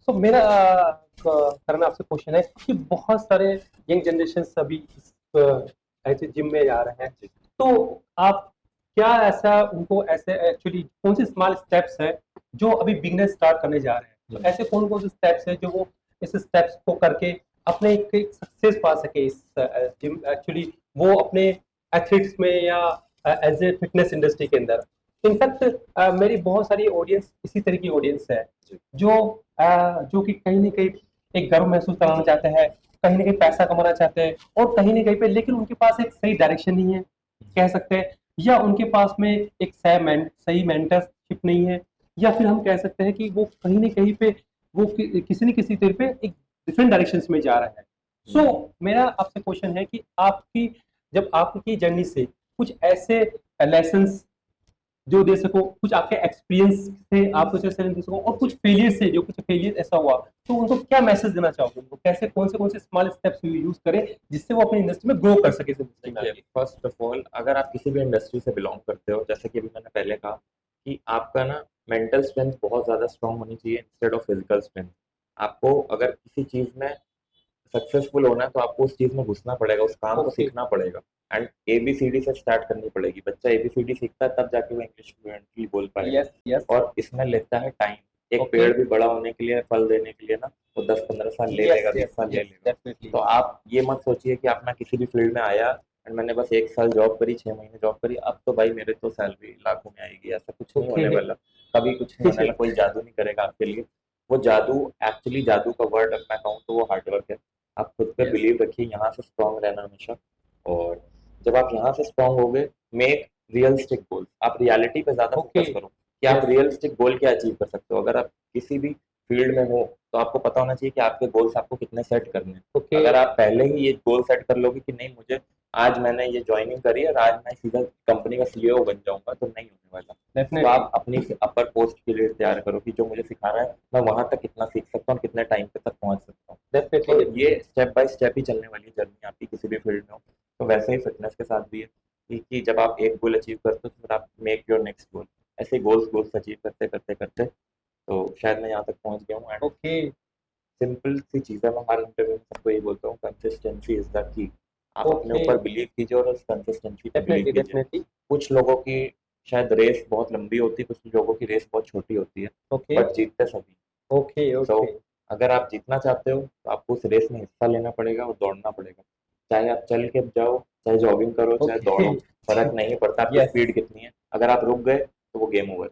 सो मेरा करना आपसे क्वेश्चन है कि बहुत सारे यंग जनरेशन अभी इस ऐसे जिम में जा रहे हैं, तो आप क्या ऐसा उनको ऐसे एक्चुअली कौन से स्मॉल स्टेप्स है जो अभी बिगनर स्टार्ट करने जा रहे हैं, तो ऐसे कौन कौन से स्टेप्स है जो वो इस स्टेप्स को करके अपने एक सक्सेस पा सके इस जिम, एक्चुअली वो अपने एथलीट्स में या एज ए फिटनेस इंडस्ट्री के अंदर। इनफैक्ट मेरी बहुत सारी ऑडियंस इसी तरह की ऑडियंस है जो जो कि कहीं ना कहीं एक गर्व महसूस कराना चाहते हैं, कहीं ना कहीं पैसा कमाना चाहते हैं, और कहीं ना कहीं पे लेकिन उनके पास एक सही डायरेक्शन नहीं है कह सकते हैं, या उनके पास में एक सही मेंटरशिप नहीं है, या फिर हम कह सकते हैं कि वो कहीं ना कहीं पे वो किसी न किसी तरह पे एक डिफरेंट डायरेक्शंस में जा रहा है। सो मेरा आपसे क्वेश्चन है कि आपकी जब आपकी जर्नी से कुछ ऐसे लेसन्स जो दे सको, कुछ आपके एक्सपीरियंस से आप कुछ ऐसे दे सको, और कुछ फेलियर से जो कुछ फेलियर ऐसा हुआ, तो उनको क्या मैसेज देना चाहोगे, उनको कैसे कौन से स्मॉल स्टेप्स यूज करें जिससे वो अपनी इंडस्ट्री में ग्रो कर सके इस इंडस्ट्री में देखिए, आगे। फर्स्ट ऑफ ऑल, अगर आप किसी भी इंडस्ट्री से बिलोंग करते हो, जैसे कि अभी मैंने पहले कहा कि आपका ना मेंटल स्ट्रेंथ बहुत ज़्यादा स्ट्रांग होनी चाहिए इंस्टेड ऑफ फिजिकल स्ट्रेंथ। आपको अगर किसी चीज़ में सक्सेसफुल होना है, तो आपको उस चीज़ में घुसना पड़ेगा, उस काम को ओके, सीखना पड़ेगा। एंड ABCD से स्टार्ट करनी पड़ेगी। बच्चा ABCD सीखता है, तब जाके वो इंग्लिश फ्लुएंटली बोल पाएगा। यस, यस, और इसमें लेता है टाइम। एक ओके, पेड़ भी बड़ा होने के लिए, फल देने के लिए ना, वो 10-15 साल ले यस, लेगा, 20 यस, साल ले यस, लेगा। डेफिनेटली, तो आप ये मत सोचिए कि आप, मैं किसी भी फील्ड में आया एंड मैंने बस 1 साल जॉब करी, 6 महीने जॉब करी, अब तो भाई मेरे तो सैलरी लाखों में आएगी। ऐसा कुछ नहीं ओके, होने वाला, कभी कुछ नहीं होने वाला, कोई जादू नहीं करेगा आपके लिए। वो जादू, एक्चुअली जादू का वर्ड मैं कहूँ तो वो हार्ड वर्क है। आप खुद पे यस, बिलीव रखिए, यहाँ से स्ट्रांग रहना हमेशा। और जब आप यहाँ से स्ट्रांग होगे, मेक रियलिस्टिक गोल। आप रियलिटी पे ज्यादा ओके। फोकस करो कि आप यस। रियलिस्टिक गोल क्या अचीव कर सकते हो। अगर आप किसी भी फील्ड में हो तो आपको पता होना चाहिए कि आपके गोल्स आपको कितने सेट करने हैं। ओके। अगर आप पहले ही ये गोल सेट कर लोगे कि नहीं, मुझे आज मैंने ये ज्वाइनिंग करी और आज मैं सीधा कंपनी का सीईओ बन जाऊंगा, तो नहीं होने वाला। तो डेफिनेटली। आप अपनी अपर पोस्ट के लिए तैयार करो कि जो मुझे सिखा रहा है मैं वहां तक कितना सीख सकता हूँ, कितने टाइम पे तक पहुंच सकता हूँ। तो डेफिनेटली। ये स्टेप बाय स्टेप ही चलने वाली जर्नी आपकी किसी भी फील्ड में हो। तो वैसे ही फिटनेस के साथ भी है कि जब आप एक गोल अचीव करते हो तो फिर आप मेक योर नेक्स्ट गोल। ऐसे गोल्स गोल्स अचीव करते करते करते तो शायद मैं यहाँ तक पहुंच गया हूँ। And okay. सिंपल सी चीज़ है, मैं हर इंटरव्यू में सबको यही बोलता हूँ, कंसिस्टेंसी इज द की। आप अपने ओके। ऊपर बिलीव कीजिए और उस कंसिस्टेंसी पे बिलीव डेफिनेटली कीजिए। डेफिनेटली। कुछ लोगों की शायद रेस बहुत लंबी होती है, कुछ लोगों की रेस बहुत छोटी होती है, ओके। बट जीतते सभी। ओके। So okay. अगर आप जीतना चाहते हो तो आपको उस रेस में हिस्सा लेना पड़ेगा और दौड़ना पड़ेगा। चाहे आप चल के जाओ, चाहे जॉगिंग करो, चाहे ओके। दौड़ो, फर्क नहीं पड़ता आपकी यस। स्पीड कितनी है। अगर आप रुक गए तो वो game over.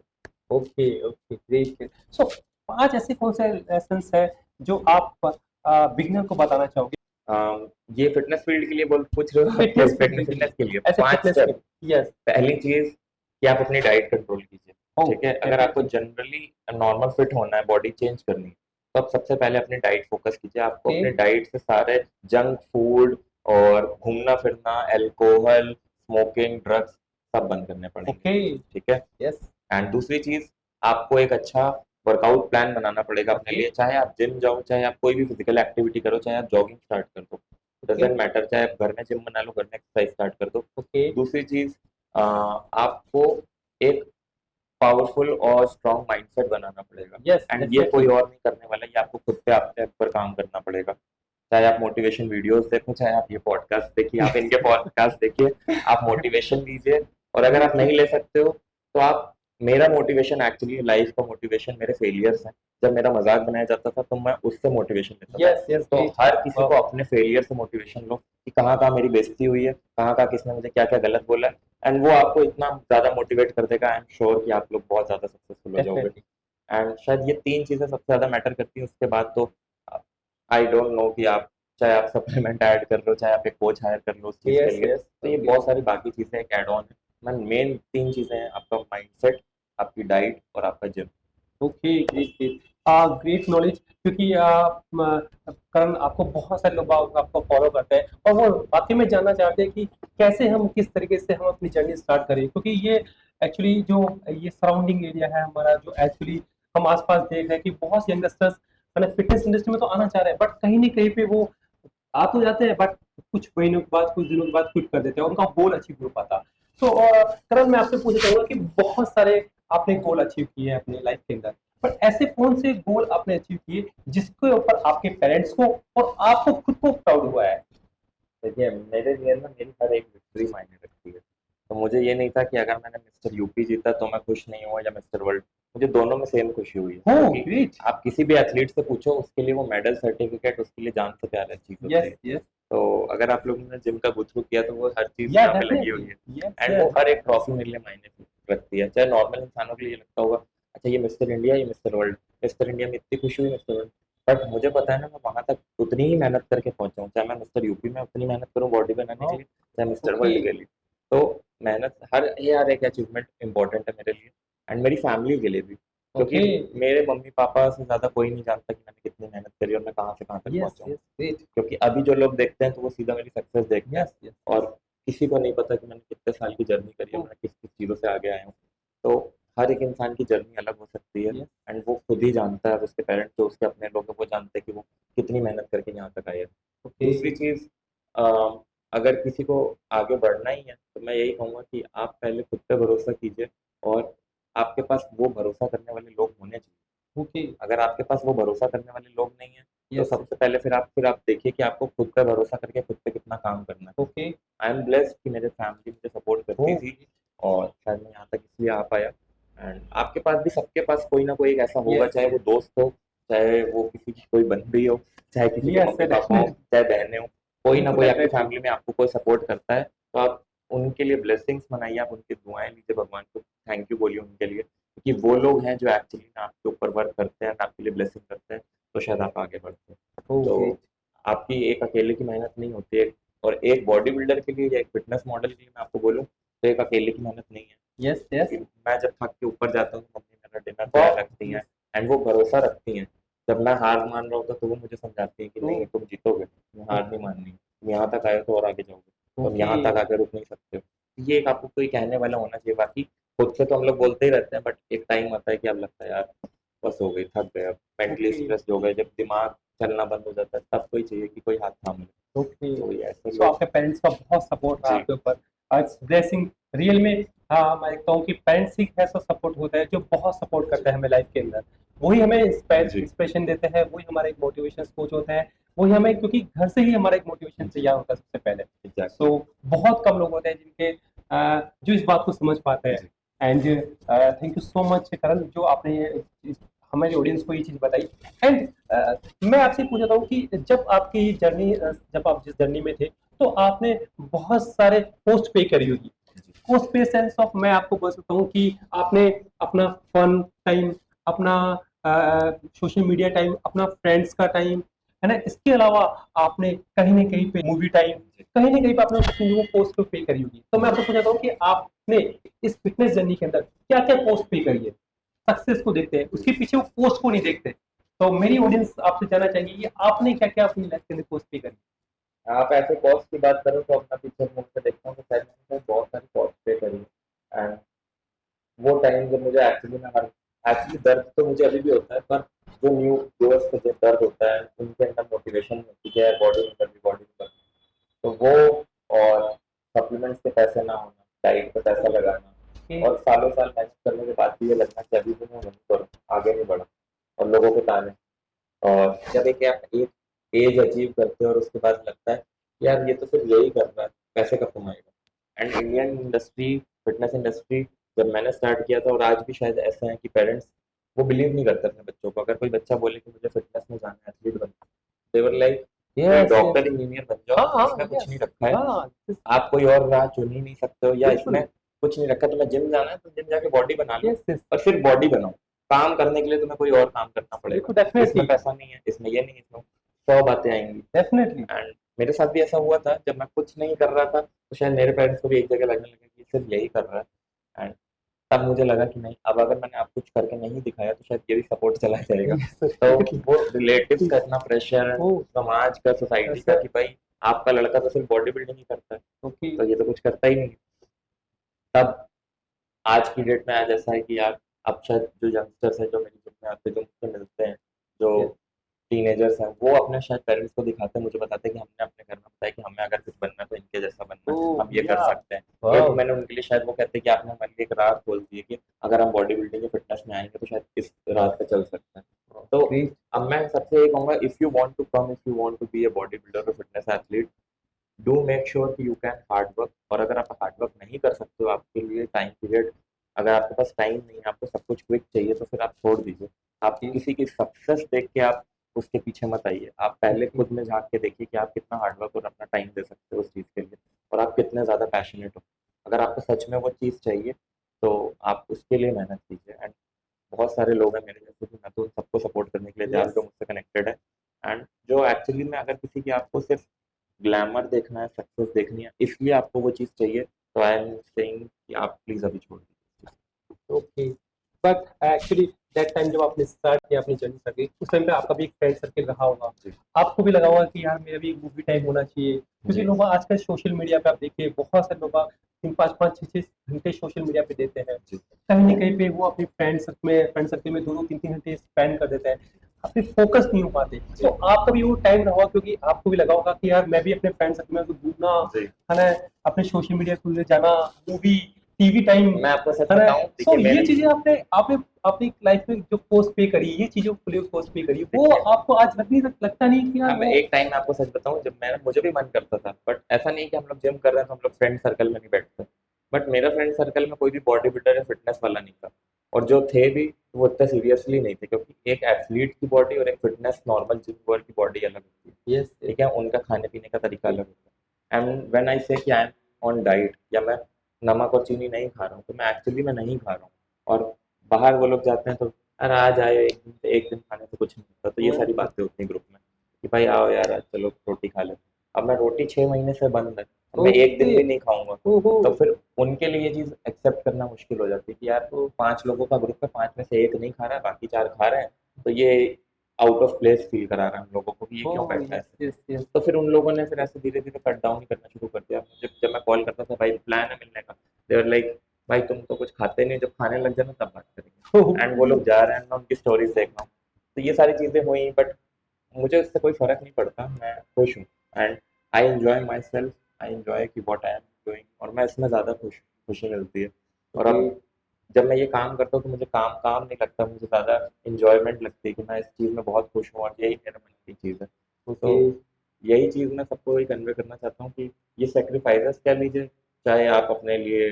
Okay. Okay. Great. So 5 ऐसे कौन से लेसन्स है जो आप बिगिनर को बताना चाहोगे? ये फिटनेस फील्ड के लिए बोल पूछ रहे हो? फिटनेस फील्ड फिटनेस के फिटनेस लिए, के लिए ऐसे 5 फिटनेस स्टेप। फील्ड। यस। पहली चीज कि आप अपनी डाइट कंट्रोल कीजिए। ओह, ठीक है, अगर आपको डेफिनेटली। जनरली नॉर्मल फिट होना है, बॉडी चेंज करनी है, तो आप सबसे पहले अपनी डाइट फोकस कीजिए। आपको ओके। अपने डाइट से सारे जंक फूड और घूमना फिरना, अल्कोहल, स्मोकिंग, ड्रग्स सब बंद करने पड़ेंगे। ओके। ठीक है। यस। एंड दूसरी चीज, आपको एक अच्छा वर्कआउट प्लान बनाना पड़ेगा अपने ओके। लिए। चाहे आप जिम जाओ, चाहे आप कोई भी फिजिकल एक्टिविटी करो, चाहे आप जॉगिंग स्टार्ट कर दो, ओके। Doesn't matter. चाहे आप घर में जिम बना लो, घर में एक्सरसाइज स्टार्ट कर दो। ओके। दूसरी चीज, आपको एक पावरफुल और स्ट्रांग माइंडसेट बनाना पड़ेगा। यस, एंड ये कोई डेफिनेटली। और नहीं करने वाला, ये आपको खुद पे अपने ऊपर काम करना पड़ेगा। चाहे आप मोटिवेशन वीडियोस देखो, चाहे आप ये पॉडकास्ट देखिए, आप इनके पॉडकास्ट देखिए, आप मोटिवेशन लीजिए। और अगर आप नहीं ले सकते हो तो आप, मेरा मोटिवेशन एक्चुअली लाइफ का मोटिवेशन मेरे फेलियर्स हैं। जब मेरा मजाक बनाया जाता था तो मैं उससे मोटिवेशन लेता था। यस, यस, तो ग्रेट। हर किसी को वाओ! अपने फेलियर से मोटिवेशन लो कि कहाँ कहाँ मेरी बेइज्जती हुई है, कहाँ कहाँ किसने मुझे क्या क्या गलत बोला है। एंड वो आपको इतना ज्यादा मोटिवेट कर देगा, आई एम श्योर कि आप लोग बहुत ज्यादा सक्सेसफुल हो जाओगे। डेफिनेटली। एंड शायद ये 3 चीजें सबसे ज्यादा मैटर करती हैं। उसके बाद तो आई डोंट नो कि आप, चाहे आप सप्लीमेंट ऐड कर लो, चाहे आप एक कोच हायर कर लो उस चीज के यस, लिए, यस। तो ये ओके। बहुत सारी बाकी चीजें एक एड ऑन है। मैं मेन 3 चीजें हैं, आपका माइंडसेट, आपकी डाइट और आपका gym. Okay. Great, great. Great knowledge, क्योंकि करण, आपको बहुत सारे लोग आपको फॉलो करते हैं और वो वाकई में जानना चाहते हैं कि कैसे हम, किस तरीके से हम अपनी जर्नी स्टार्ट करें, क्योंकि ये एक्चुअली जो ये सराउंडिंग एरिया है हमारा, जो एक्चुअली हम आसपास देख रहे हैं कि बहुत से यंगस्टर्स मैंने फिटनेस इंडस्ट्री में तो आना चाह रहे हैं, बट कहीं ना कहीं पे वो आ तो जाते हैं, बट कुछ महीनों के बाद, कुछ दिनों के बाद क्विट कर देते हैं, उनका गोल अचीव हो पाता। तो करण, मैं आपसे पूछना चाहूंगा कि बहुत सारे आपने गोल अचीव किए हैं अपनी लाइफ के अंदर, पर ऐसे कौन से गोल आपने अचीव किए जिसके ऊपर आपके पेरेंट्स को और आपको खुद को प्राउड हुआ है? देखिए, मेरे लिए ना मेरी हर एक विक्ट्री मायने रखती है। तो मुझे ये नहीं था कि अगर मैंने मिस्टर यूपी जीता तो मैं खुश नहीं हुआ, या मिस्टर वर्ल्ड। मुझे दोनों में सेम खुशी हुई है, ओह, क्योंकि ग्रेट। आप किसी भी एथलीट से पूछो, उसके लिए वो मेडल, सर्टिफिकेट, उसके लिए जान से प्यारा चीज होती यस, है। यस। तो अगर आप लोगों ने जिम का गो थ्रू किया तो वो हर चीज या यहाँ पे लगी डेफिनेटली। हुई है। यस, एंड वो यस। हर एक ट्रॉफी मेरे लिए मायने रखती है। चाहे नॉर्मल इंसानों के लिए लगता होगा, अच्छा ये मिस्टर इंडिया, ये मिस्टर वर्ल्ड, मिस्टर इंडिया में इतनी खुशी हुई, मिस्टर वर्ल्ड। बट मुझे पता है ना, मैं वहां तक उतनी ही मेहनत करके पहुंचा हूँ। चाहे मैं मिस्टर यूपी में उतनी मेहनत करूँ बॉडी बनाने के लिए, चाहे मिस्टर ओके। वर्ल्ड के लिए। तो मेहनत, हर एक अचीवमेंट इंपॉर्टेंट है मेरे लिए, एंड मेरी फैमिली के लिए भी। क्योंकि ओके। मेरे मम्मी पापा से ज्यादा कोई नहीं जानता कि मैंने कितनी मेहनत करी और मैं कहाँ से कहाँ तक यस, पहुंचा हूँ। Yes, great. क्योंकि अभी जो लोग देखते हैं तो वो सीधा मेरी सक्सेस देखते हैं, यस, यस। और किसी को नहीं पता कि मैंने कितने साल की जर्नी करी है, मैं किस किस चीज़ों से आगे आया हूँ। तो हर एक इंसान की जर्नी अलग हो सकती है, यस। एंड वो खुद ही जानता है, और उसके पेरेंट्स जो उसके अपने लोग हैं वो जानते हैं कि वो कितनी मेहनत करके यहाँ तक आए हैं। ओके। दूसरी चीज़, अगर किसी को आगे बढ़ना ही है तो मैं यही कहूँगा कि आप पहले खुद पे भरोसा कीजिए, और आपके पास वो भरोसा करने वाले लोग होने चाहिए। ओके। अगर आपके पास वो भरोसा करने वाले लोग नहीं है तो यस। सबसे पहले फिर आप देखिए कि आपको खुद पे भरोसा करके खुद पे कितना काम करना है। ओके। आई एम ब्लेस्ड कि मेरे फैमिली मुझे सपोर्ट करती ओह, थी, और शायद मैं यहाँ तक इसलिए आ पाया। एंड आपके पास भी, सबके पास कोई ना कोई एक ऐसा होगा, यस, चाहे वो दोस्त हो, चाहे वो किसी की कोई बंदी हो, चाहे किसी के यस, मम्मी पापा हो, डेफिनेटली। चाहे बहनें हो, कोई ना बिल्कुल, कोई आपकी डेफिनेटली। फैमिली में आपको कोई सपोर्ट करता है। तो आप उनके लिए ब्लेसिंग्स मनाइए, आप उनकी दुआएं लीजिए, भगवान को थैंक यू बोलिए उनके लिए, क्योंकि वो लोग हैं जो एक्चुअली आपके ऊपर वर्क करते हैं, आपके लिए ब्लेसिंग करते हैं, तो शायद आप आगे बढ़ते हैं। ओह, तो ग्रेट। आपकी एक अकेले की मेहनत नहीं होती है, और एक बॉडी बिल्डर के लिए या एक फिटनेस मॉडल के लिए मैं आपको बोलूँ तो एक अकेले की मेहनत नहीं है। Yes yes. क्योंकि मैं जब थक के ऊपर जाता हूँ तो मम्मी मेरा डिनर तैयार रखती हैं एंड वो भरोसा रखती हैं। जब मैं हार मान रहा होता तो वो मुझे समझाती है कि नहीं तुम जीतोगे, तुम हार नहीं माननी, तुम यहाँ तक आए हो तो और आगे जाओगे, तुम यहाँ तक आके रुक नहीं सकते हो। ये एक आपको कोई कहने वाला होना चाहिए। बाकी खुद से तो हम लोग बोलते ही रहते हैं, बट एक टाइम आता है कि अब लगता है यार बस हो गई, थक गए, अब मेंटली स्ट्रेस हो गए, जब दिमाग चलना बंद हो जाता है तब कोई चाहिए कि कोई हाथ थाम ले। ओके। तो ये ऐसे सो लोग। आपके पेरेंट्स का बहुत सपोर्ट है जी आपके ऊपर। आज ब्लेसिंग रियल में। हाँ, मैं देखता हूँ कि पेरेंट्स ही ऐसा सपोर्ट होता है जो बहुत सपोर्ट करता है हमें लाइफ के अंदर। वही हमें जी इंस्पिरेशन देते हैं, वही हमारा एक मोटिवेशन कोच होता है। वही हमें, क्योंकि घर से ही हमारा एक मोटिवेशन तैयार होता है सबसे पहले। एग्जैक्टली। सो बहुत कम लोग होते हैं जिनके जो इस बात को समझ पाते हैं। जी and thank you so much Karan, जो आपने हमारे ऑडियंस को ये चीज बताई। एंड मैं आपसे पूछता हूँ कि जब आपकी जर्नी, जब आप जिस जर्नी में थे, तो आपने बहुत सारे पोस्ट पे करी होगी। पोस्ट पे सेंस ऑफ, मैं आपको बोल सकता हूँ कि आपने अपना फन टाइम, अपना सोशल मीडिया टाइम, अपना फ्रेंड्स का टाइम, है ना, इसके अलावा आपने कहीं ना कहीं पे मूवी टाइम, कहीं ना कहीं पे आपने उस चीज़ों को पोस्ट पे करी होगी। तो मैं आपसे पूछता हूँ कि आपने इस फिटनेस जर्नी के अंदर क्या क्या पोस्ट पे करी है। सक्सेस को देखते हैं, उसके पीछे वो पोस्ट को नहीं देखते। तो मेरी ऑडियंस आपसे जानना चाहेंगे कि आपने क्या क्या अपनी लाइफ के अंदर पोस्ट पे करी। आप ऐसे कॉस्ट की बात करो तो अपना पीछे मुड़ के देखता हूँ तो शायद मैंने बहुत सारी कॉस्ट पे करी है। एंड वो टाइम जब मुझे एक्चुअली दर्द तो मुझे अभी भी होता है, पर जो न्यू व्यूअर्स को जो दर्द होता है उनके अंदर मोटिवेशन होती है बॉडी में करनी, बॉडी में करनी, तो वो और सप्लीमेंट्स के पैसे ना होना, डाइट पे पैसा लगाना और सालों साल मेहनत करने के बाद भी ये लगना कि अभी भी मैं वहीं पर हूँ, आगे नहीं बढ़ा, और लोगों के ताने। और जब एक एज अचीव करते हो और उसके बाद लगता है यार ये तो सिर्फ यही कर रहा है, पैसे कब कमाएगा। And Indian industry, fitness industry, जब मैंने स्टार्ट किया था और आज भी शायद ऐसा है कि पेरेंट्स वो बिलीव नहीं करते अपने बच्चों को। अगर कोई बच्चा बोले कि मुझे फिटनेस में जाना है, एथलीट बनना है, देवर लाइक यस डॉक्टर इंजीनियर बन हाँ जाओ, हाँ इसमें कुछ यस नहीं रखा है, हाँ आप कोई और राह चुन ही नहीं सकते हो, या बिल्कुल इसमें कुछ नहीं रखा। तुम्हें जिम जाना है तो जिम जाके बॉडी बना लो, यस यस और फिर बॉडी बनाओ। काम करने के लिए तुम्हें कोई और काम करना बिल्कुल पड़ेगा, इसमें डेफिनेटली पैसा नहीं है, इसमें ये नहीं है, इसमें 100 बातें आएंगी। डेफिनेटली। एंड मेरे साथ भी ऐसा हुआ था, जब मैं कुछ नहीं कर रहा था तो शायद मेरे पेरेंट्स को भी एक जगह लगने लगा कि ये सिर्फ यही कर रहा है। एंड तब मुझे लगा कि नहीं, अब अगर मैंने आप कुछ करके नहीं दिखाया तो शायद ये भी सपोर्ट चला जाएगा। तो वो रिलेटिव्स का इतना प्रेशर, समाज का, सोसाइटी का, कि भाई आपका लड़का तो सिर्फ बॉडी बिल्डिंग ही करता है, ओके तो ये तो कुछ करता ही नहीं। तब आज की डेट में आज ऐसा है कि यार अब शायद जो यंगस्टर्स हैं जो मेरी जिम में आते हैं, जो मुझसे मिलते हैं, जो टीनेजर्स हैं, वो अपने शायद पेरेंट्स को दिखाते हैं, मुझे बताते हैं कि हमने अपने घर में बताया कि हमें अगर कुछ बनना है तो इनके जैसा बनना है, हम ये कर सकते हैं। एक मैंने उनके लिए शायद वो कहते हैं कि आपने हमारे लिए एक राह खोल दी है कि अगर हम बॉडी बिल्डिंग या फिटनेस में आएंगे तो शायद इस राह पे चल सकते हैं। तो अब मैं सबसे ये कहूँगा, if you want to come, if you want to be a body builder और fitness athlete, do make sure कि यू कैन हार्ड वर्क। और अगर आप हार्ड वर्क नहीं कर सकते हो, आपके लिए टाइम पीरियड, अगर आपके पास टाइम नहीं है, आपको सब कुछ क्विक चाहिए, तो फिर आप छोड़ दीजिए। आप किसी की सक्सेस देख के आप उसके पीछे मत आइए, आप पहले खुद में झांक के देखिए कि आप कितना हार्ड वर्क और अपना टाइम दे सकते हो उस चीज़ के लिए, और आप कितने ज़्यादा पैशनेट हो। अगर आपको सच में वो चीज़ चाहिए तो आप उसके लिए मेहनत कीजिए। एंड बहुत सारे लोग हैं मेरे जैसे कि मैं तो उन सबको सपोर्ट करने के लिए तैयार हूं जो मुझसे कनेक्टेड है। एंड जो एक्चुअली में अगर किसी की आपको सिर्फ ग्लैमर देखना है, सक्सेस देखनी है, इसलिए आपको वो चीज़ चाहिए, तो आई एम सेइंग कि आप प्लीज़ अभी छोड़ दीजिए। Okay. But actually that time जब आपने स्टार्ट किया अपनी जर्नी सर्कल, उस टाइम पे आपका भी एक फ्रेंड सर्कल रहा होगा। जी आपको भी लगा होगा कि यार मेरा भी एक मूवी टाइम होना चाहिए, क्योंकि जी लोग आजकल सोशल मीडिया पे आप देखिए बहुत सारे लोग 3 5 5 6 6 घंटे सोशल मीडिया पे देते हैं। जी कहीं ना कहीं पे वो अपनी फ्रेंड सर्कल में 2 2 3 3 घंटे स्पेंड कर देते हैं, अपने फोकस नहीं हो पाते। तो आपका भी वो टाइम रहा होगा, क्योंकि आपको भी लगा होगा कि यार मैं भी अपने फ्रेंड सर्कल में घूमना, जी। है ना, अपने सोशल मीडिया पे जाना, मूवी, टीवी टाइम, मैं आपको सच है ना। बताऊं, सो देखिए ये मेरे, चीजें आपने आपने अपनी लाइफ में जो पोस्ट पे करी, ये चीजों के लिए पोस्ट पे करी, वो देखिए आपको आज लगता नहीं कि यार अब वो। एक टाइम मैं आपको सच बताऊं, जब मैं, मुझे भी मन करता था, बट ऐसा नहीं कि हम लोग जिम कर रहे हैं तो हम लोग फ्रेंड सर्कल में नहीं बैठते। बट मेरा फ्रेंड सर्कल में कोई भी बॉडी बिल्डर या फिटनेस वाला नहीं था, और जो थे भी वो इतना सीरियसली नहीं थे, क्योंकि एक एथलीट की बॉडी और एक फिटनेस नॉर्मल जिम गोअर की बॉडी अलग होती है। यस ठीक है, उनका खाने पीने का तरीका अलग होता है। एंड व्हेन आई से कि आई एम ऑन डाइट, या मैं नमक और चीनी नहीं खा रहा हूँ, तो मैं एक्चुअली मैं नहीं खा रहा हूँ। और बाहर वो लोग जाते हैं तो अरे आज आए, एक दिन खाने से कुछ नहीं होता, तो ये सारी बातें होती हैं ग्रुप में कि भाई आओ यार आज चलो रोटी खा लेते हैं। अब मैं रोटी 6 महीने से बंद है, अब मैं एक दिन ओके। भी नहीं खाऊंगा, ओहो। तो फिर उनके लिए ये चीज़ एक्सेप्ट करना मुश्किल हो जाती है कि यार 5 लोगों का ग्रुप है, 5 में से 1 नहीं खा रहा है, बाकी 4 खा रहे हैं, तो ये आउट ऑफ प्लेस फील करा रहा है हम लोगों को कि ये क्यों ओह बैठा है यस ऐसे। Yes yes. तो फिर उन लोगों ने फिर ऐसे धीरे धीरे कट डाउन ही करना शुरू कर दिया। जब जब मैं कॉल करता था भाई प्लान है मिलने का, देवर लाइक भाई तुम तो कुछ खाते नहीं, जब खाने लग जाना तब बात करेंगे। एंड वो लोग जा रहे हैं, मैं उनकी स्टोरीज देख रहा हूँ, तो ये सारी चीज़ें हुई, बट मुझे उससे कोई फर्क नहीं पड़ता, मैं खुश हूँ। And I enjoy my self, I enjoy कि वॉट आई एम डूइंग, और मैं इसमें ज़्यादा खुशी मिलती है। और ओके अब जब मैं ये काम करता हूँ तो मुझे काम काम नहीं लगता, मुझे ज़्यादा इंजॉयमेंट लगती है कि मैं इस चीज़ में बहुत खुश हूँ और यही मेरा मन की चीज़ है। तो ओके। यही चीज़ मैं सबको वही कन्वे करना चाहता हूँ कि ये सेक्रीफाइसेस कह लीजिए, चाहे आप अपने लिए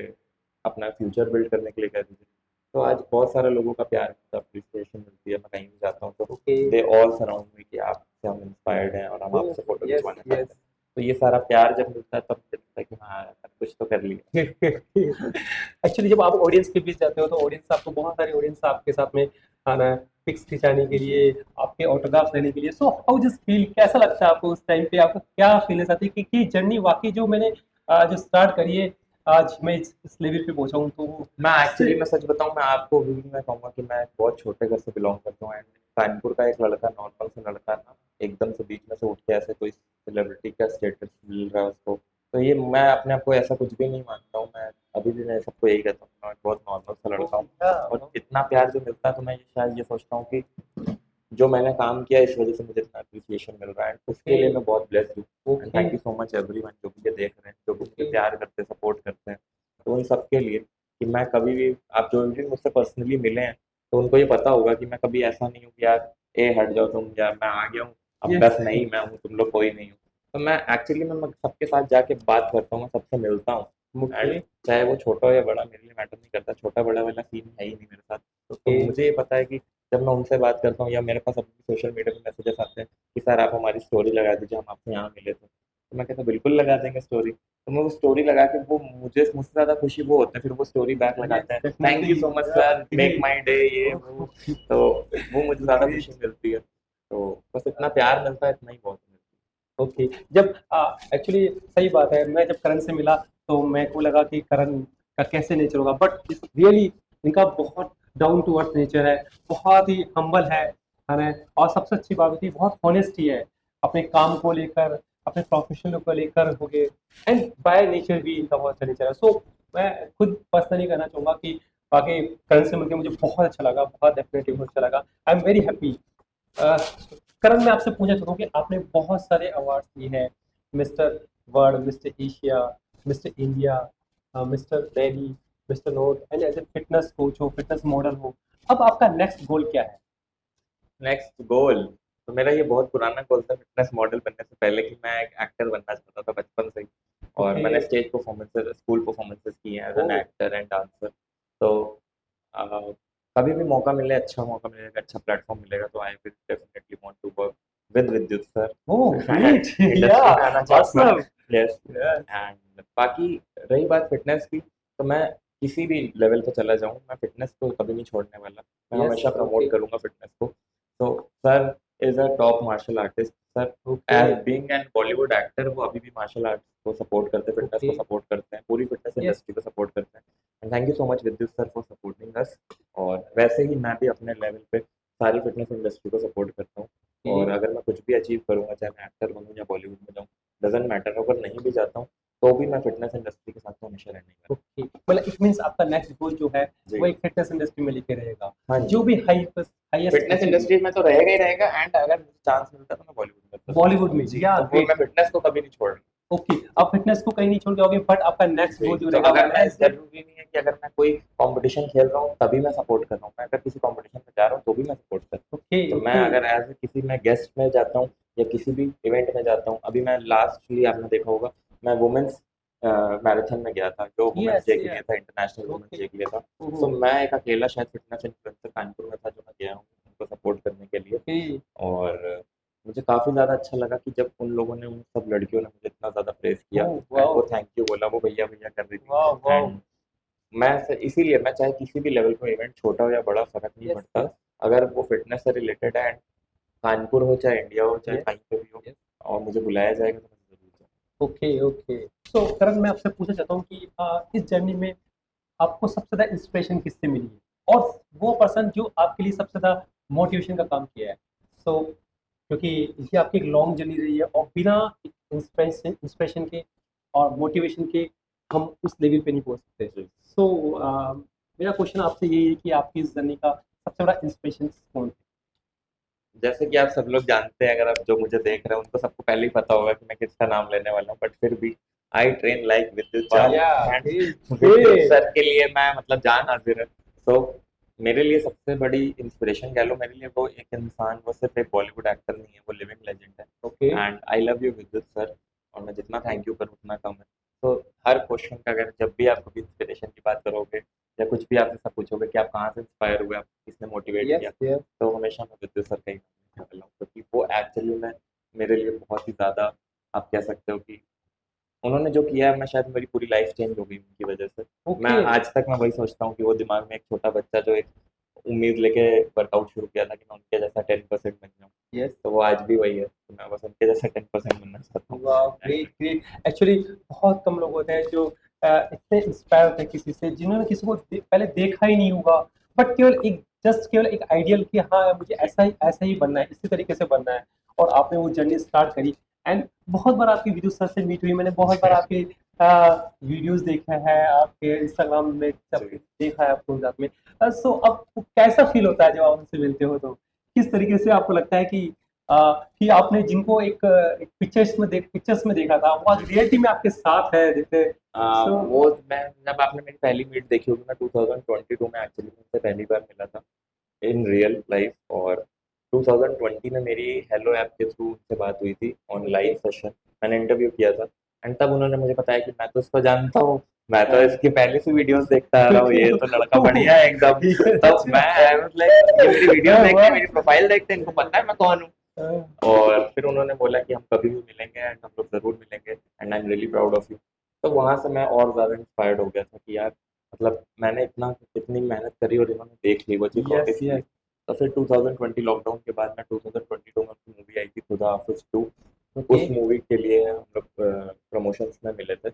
अपना फ्यूचर बिल्ड करने के लिए कह दीजिए, तो आज बहुत सारे लोगों का प्यार मिलता है, अप्रिसिएशन मिलती है, मैं कहीं भी जाता हूँ तो ओके। दे ऑल सराउंड मी कि आपसे हम इंस्पायर्ड हैं और हम ओह आपसे फोटो यस खिंचवाना चाहते यस। हैं। तो ये सारा प्यार जब मिलता है तब मुझे लगता है कि हाँ यार, कुछ तो कर लिया। एक्चुअली जब आप ऑडियंस के बीच जाते हो तो ऑडियंस आपको बहुत सारे ऑडियंस आपके साथ में आना है पिक्स खिंचाने के लिए, आपके ऑटोग्राफ लेने के लिए। सो हाउ जस्ट फील, कैसा लगता है आपको उस टाइम पे, आपको क्या फीलिंग्स आती है कि जर्नी वाकई जो मैंने जो स्टार्ट करी है, आज मैं इस लेवल पे पहुंचा हूँ, तो वो मैं इससे। एक्चुअली मैं सच बताऊं, मैं आपको भी मैं कहूंगा कि मैं एक बहुत छोटे घर से बिलोंग करता हूँ, एंड कानपुर का एक लड़का, नॉर्मल सा लड़का ना, एकदम से बीच में से उठ के ऐसे कोई सेलिब्रिटी का स्टेटस मिल रहा है उसको, तो ये मैं अपने आप को ऐसा कुछ भी नहीं मानता हूँ। मैं अभी भी मैं सबको यही कहता हूँ, मैं बहुत नॉर्मल सा लड़का हूँ, और इतना प्यार जो मिलता है तो मैं शायद ये सोचता हूँ कि जो मैंने काम किया इस वजह से मुझे इतना अप्रिसिएशन मिल रहा है, उसके लिए मैं बहुत ब्लेस्ड हूँ। And okay thank you so much everyone जो मुझे देख रहे हैं, जो भी मुझे ओके। प्यार करते हैं, सपोर्ट करते हैं, तो उन सबके लिए कि मैं कभी भी, आप जो भी मुझसे पर्सनली मिले हैं तो उनको ये पता होगा कि मैं कभी ऐसा नहीं हूँ कि यार ए हट जाओ तुम, यार मैं आ गया हूँ, अब यस। बस नहीं मैं हूँ, तुम लोग कोई नहीं हो। तो मैं एक्चुअली मैं सबके साथ जाके बात करता हूँ, मैं सबसे मिलता हूँ, ओके एंड चाहे वो छोटा हो या बड़ा मेरे लिए मैटर नहीं करता, छोटा बड़ा वाला सीन है ही नहीं मेरे साथ। तो ओके। मुझे ये पता है कि जब मैं उनसे बात करता हूँ या मेरे पास अपनी सोशल मीडिया पे मैसेजेस आते हैं कि सर आप हमारी स्टोरी लगा दीजिए, हम आपसे यहाँ मिले थे, तो मैं कहता हूँ बिल्कुल लगा देंगे स्टोरी। तो मैं वो स्टोरी लगा के, वो मुझसे ज़्यादा खुशी वो होते हैं फिर वो स्टोरी बैक यस लगाते हैं, thank definitely. You so much sir, make my day, ये वो, तो वो मुझे ज़्यादा खुशी ग्रेट। मिलती है। तो बस इतना प्यार मिलता है, इतना ही बहुत मिलता ओके। जब एक्चुअली सही बात है, मैं जब करण से मिला तो मेरे को लगा कि करण का कैसे नेचर होगा, बट रियली इनका बहुत डाउन टू अर्थ नेचर है, बहुत ही हम्बल है ना। और सबसे अच्छी बात होती है बहुत ऑनेस्टी है अपने काम को लेकर, अपने प्रोफेशन को लेकर हो गए, एंड बाय नेचर भी इनका बहुत अच्छा नेचर है। सो मैं खुद पर्सनली कहना चाहूँगा कि बाकी करण से मिलकर मुझे बहुत अच्छा लगा, बहुत डेफिनेटली बहुत अच्छा लगा। I am very happy. Karan, मैं आपसे पूछना चाहता हूँ कि आपने बहुत सारे अवार्ड्स लिए हैं, mister world, mister Asia, mister India, mister Delhi, mister north, and as a fitness coach हो, फिटनेस मॉडल हो, अब आपका नेक्स्ट गोल क्या है? है। नेक्स्ट गोल, तो मेरा ये बहुत पुराना गोल था फिटनेस मॉडल बनने से पहले, कि मैं एक एक्टर बनना चाहता था बचपन से ही, और ओके। मैंने स्टेज परफॉर्मेंसेस, स्कूल परफॉर्मेंसेस किए हैं as an uh actor and dancer. तो अ, कभी भी मौका मिले, अच्छा मौका मिलेगा, अच्छा प्लेटफॉर्म मिलेगा, तो I will definitely want to work with Vidyut sir. Oh मैं ग्रेट। या इंडस्ट्री में आना चाहूँगा। ऑसम। यस। यस। एंड बाकी रही बात फिटनेस की, तो मैं किसी भी लेवल पे चला जाऊँ, मैं फिटनेस को कभी नहीं छोड़ने वाला, मैं यस। हमेशा ओके प्रमोट करूँगा फिटनेस को। तो sir is a top martial artist, sir okay as being an Bollywood actor वो अभी भी मार्शल आर्ट्स को सपोर्ट करते हैं, फिटनेस ओके। को सपोर्ट करते हैं, पूरी फिटनेस यस। इंडस्ट्री को सपोर्ट करते हैं। And thank you so much विद्युत सर फॉर सपोर्टिंग अस। और वैसे ही मैं भी अपने लेवल पे सारी फिटनेस इंडस्ट्री को सपोर्ट करता हूँ, और अगर मैं कुछ भी अचीव करूँगा, चाहे मैं एक्टर बनूँ या बॉलीवुड में जाऊँ, डजेंट मैटर, अगर नहीं भी जाता हूँ तो भी मैं फिटनेस इंडस्ट्री के साथ तो हमेशा रहने वाला ओके, मतलब इट मीन्स आपका नेक्स्ट गोल जो है जी। वो एक फिटनेस इंडस्ट्री में लेके रहेगा, हाँ जो जी, भी हाईएस्ट फिटनेस अचीवमेंट इंडस्ट्री में तो रहेगा ही रहेगा, एंड अगर मुझे चांस मिलता है तो मैं बॉलीवुड में तो बॉलीवुड में। जी, या तो वो मैं ग्रेट। फिटनेस को कभी नहीं छोड़ रहा। ओके, आप फिटनेस को कहीं नहीं छोड़ जाओगे, बट आपका नेक्स्ट जी, गोल जो तो रहेगा वो अगर मैं, एज ए। ज़रूरी नहीं है कि अगर मैं कोई कॉम्पिटिशन खेल रहा हूँ तभी मैं सपोर्ट कर रहा हूँ, मैं अगर किसी कॉम्पिटिशन में जा रहा हूँ तो भी मैं सपोर्ट कर रहा हूँ। ओके तो मैं ओके। अगर एज किसी में गेस्ट में जाता हूँ या किसी भी इवेंट में जाता हूँ, अभी मैं लास्टली आपने देखा होगा, मैं वुमेन्स मैराथन में गया था, जो वुमेन्स यस डे के लिए यस। था, इंटरनेशनल वुमेन्स ओके। डे के लिए था। तो ओहो। मैं एक अकेला शायद फिटनेस इन्फ्लुएंसर कानपुर में था, जो मैं गया हूँ उनको सपोर्ट करने के लिए। ओके। और मुझे काफ़ी ज़्यादा अच्छा लगा कि जब उन लोगों ने, उन सब लड़कियों ने मुझे इतना ज़्यादा प्रेज़ किया, ओह एंड वाओ। वो थैंक यू बोला, वो भैया भैया कर रही थी। Wow wow. एंड इसीलिए मैं चाहे किसी भी लेवल पे इवेंट, छोटा हो या बड़ा, फ़र्क नहीं यस पड़ता, यस अगर वो फिटनेस से रिलेटेड है, एंड कानपुर हो चाहे इंडिया हो चाहे यस कहीं पे भी हो, यस। और मुझे बुलाया जाएगा तो मैं ज़रूर ओके ओके। सो करण, मैं आपसे पूछना चाहता हूँ कि इस जर्नी में आपको सबसे ज़्यादा इंस्पिरेशन किससे मिली है, और वो पर्सन जो आपके लिए सबसे ज़्यादा मोटिवेशन का काम किया है। सो क्योंकि ये आपकी एक लॉन्ग जर्नी रही है, और बिना इंस्पिरेशन इंस्पिरेशन के और मोटिवेशन के हम उस लेवल पे नहीं पहुंच सकते। जी। सो मेरा क्वेश्चन आपसे यही है कि आपकी इस जर्नी का सबसे बड़ा इंस्पिरेशन कौन थे? जैसे कि आप सब लोग जानते हैं, अगर आप जो मुझे देख रहे हैं उनको सबको पहले ही पता होगा कि मैं किसका नाम लेने वाला हूँ, बट फिर भी आई ट्रेन लाइक विद्युत चाल या एंड विद्युत ग्रेट। सर के लिए मैं मतलब जान हाजिर है। तो मेरे लिए सबसे बड़ी इंस्पिरेशन कह लो, मेरे लिए वो एक इंसान, वो सिर्फ एक बॉलीवुड एक्टर नहीं है, वो लिविंग लेजेंड है। Okay. And I love you विद्युत सर, और मैं जितना थैंक यू करूँ उतना कम है। तो हर क्वेश्चन का, अगर जब भी आप कभी इंस्पिरेशन की बात करोगे या कुछ भी आप ऐसा पूछोगे कि आप कहाँ से इंस्पायर हुए, आपको किसने मोटिवेट यस किया, यस। तो हमेशा मैं विद्युत सर का ही नाम लेने वाला हूँ, क्योंकि वो एक्चुअली में मेरे लिए बहुत ही ज़्यादा, आप कह सकते हो कि उन्होंने जो किया है, मैं शायद मेरी पूरी लाइफ चेंज हो गई उनकी वजह से। मैं ओके। आज तक मैं वही सोचता हूँ कि वो दिमाग में एक छोटा बच्चा जो एक उम्मीद लेके वर्कआउट शुरू किया था कि मैं उनके जैसा 10% बन जाऊँ, यस। तो वो आज भी वही है, तो मैं बस उनके जैसा 10% बनना चाहता हूँ। वाह, ग्रेट ग्रेट। एक्चुअली बहुत कम लोग होते हैं जो इतने इंस्पायर होते हैं किसी से, जिन्होंने किसी को पहले देखा ही नहीं होगा, बट केवल एक आइडियल कि हाँ मुझे जी। ऐसा ही बनना है, इसी तरीके से बनना है। और आपने वो जर्नी स्टार्ट करी। एंड बहुत बार आपकी वीडियो सर से मीट हुई, मैंने बहुत बार आपके वीडियोस देखा है, आपके इंस्टाग्राम में सब जी। देखा है आपको साथ में। सो अब कैसा फील होता है जब आप उनसे मिलते हो, तो किस तरीके से आपको लगता है कि आपने जिनको एक पिक्चर्स में देखा था, वो आज रियलिटी में आपके साथ है जैसे। सो वो मैं, जब आपने मेरी पहली मीट देखी होगी, मैं 2022 में एक्चुअली उनसे पहली बार मिला था इन रियल लाइफ, और 2020 में मेरी हेलो ऐप के थ्रू उनसे बात हुई थी ऑन लाइव सेशन, मैंने इंटरव्यू किया था। एंड तब उन्होंने मुझे बताया कि मैं तो इसको जानता हूँ, मैं तो इसकी पहले से वीडियोस देखता आ रहा हूँ, ये तो लड़का बढ़िया है एकदम। तब मैं आई वाज लाइक, ये मेरी वीडियो देखते हैं, मेरी प्रोफाइल देखते हैं, इनको पता है मैं कौन हूँ। और फिर उन्होंने बोला कि हम कभी भी मिलेंगे, एंड हम लोग ज़रूर मिलेंगे, and I am really proud of you. तो वहाँ से मैं और ज़्यादा इंस्पायर्ड हो गया था कि यार, मतलब मैंने इतनी मेहनत करी और इन्होंने देख ली, वो चीज़ यस नोटिस की। यस। तो फिर 2020 लॉकडाउन के बाद, मैं 2022 में उनकी मूवी आई थी खुदा हाफिज़ 2, ओके उस मूवी के लिए हम लोग प्रमोशंस में मिले थे।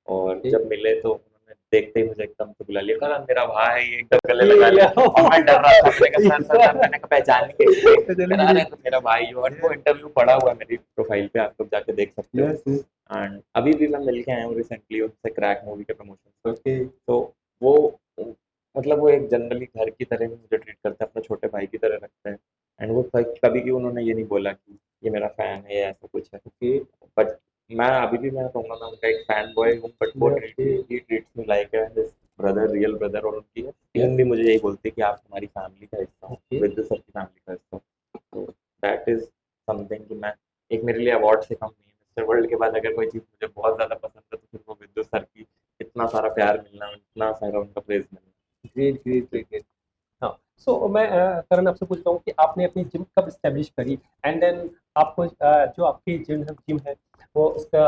और ओके। जब मिले तो उन्होंने देखते ही मुझे एकदम से बुला लिया, करण मेरा भाई, एकदम गले ये लगा या लिया। और मैं डर रहा था, मैंने कहा सर सर सर, मैंने कहा पहचान के कह रहा, चलिए। अरे तो मेरा भाई हो। और वो इंटरव्यू पड़ा हुआ है मेरी प्रोफाइल पे, आप लोग जाके देख सकते हो। Yes yes. एंड अभी भी मैं मिल के आया हूँ रिसेंटली उनसे, क्रैक मूवी के प्रमोशन पे। ओके तो वो, मतलब वो एक जनरली घर की तरह ही मुझे ट्रीट करते हैं, अपने छोटे भाई की तरह रखते हैं। एंड वो कभी भी उन्होंने ये नहीं बोला कि ये मेरा फैन है या ऐसा कुछ है। ओके बट मैं अभी भी, मैं कहूँगा मैं उनका एक फैन बॉय हूँ, बट वो okay. Treats me like his brother, real brother. और उनकी यस। टीम भी मुझे यही बोलती है कि आप हमारी फैमिली का हिस्सा हो, ओके विद सर की फैमिली का हिस्सा हो। तो दैट इज समथिंग कि मैं, एक मेरे लिए अवार्ड से कम नहीं है। मिस्टर वर्ल्ड के बाद अगर कोई चीज़ मुझे बहुत ज़्यादा पसंद है, तो फिर वो विद्युत सर की इतना सारा प्यार मिलना, इतना सारा उनका प्रेज मिलना। ग्रेट ग्रेट जी। Great great. हाँ। सो मैं करण आपसे पूछता हूँ कि आपने अपनी जिम कब स्टैब्लिश करी, एंड देन आपको जो आपकी जिम है वो उसका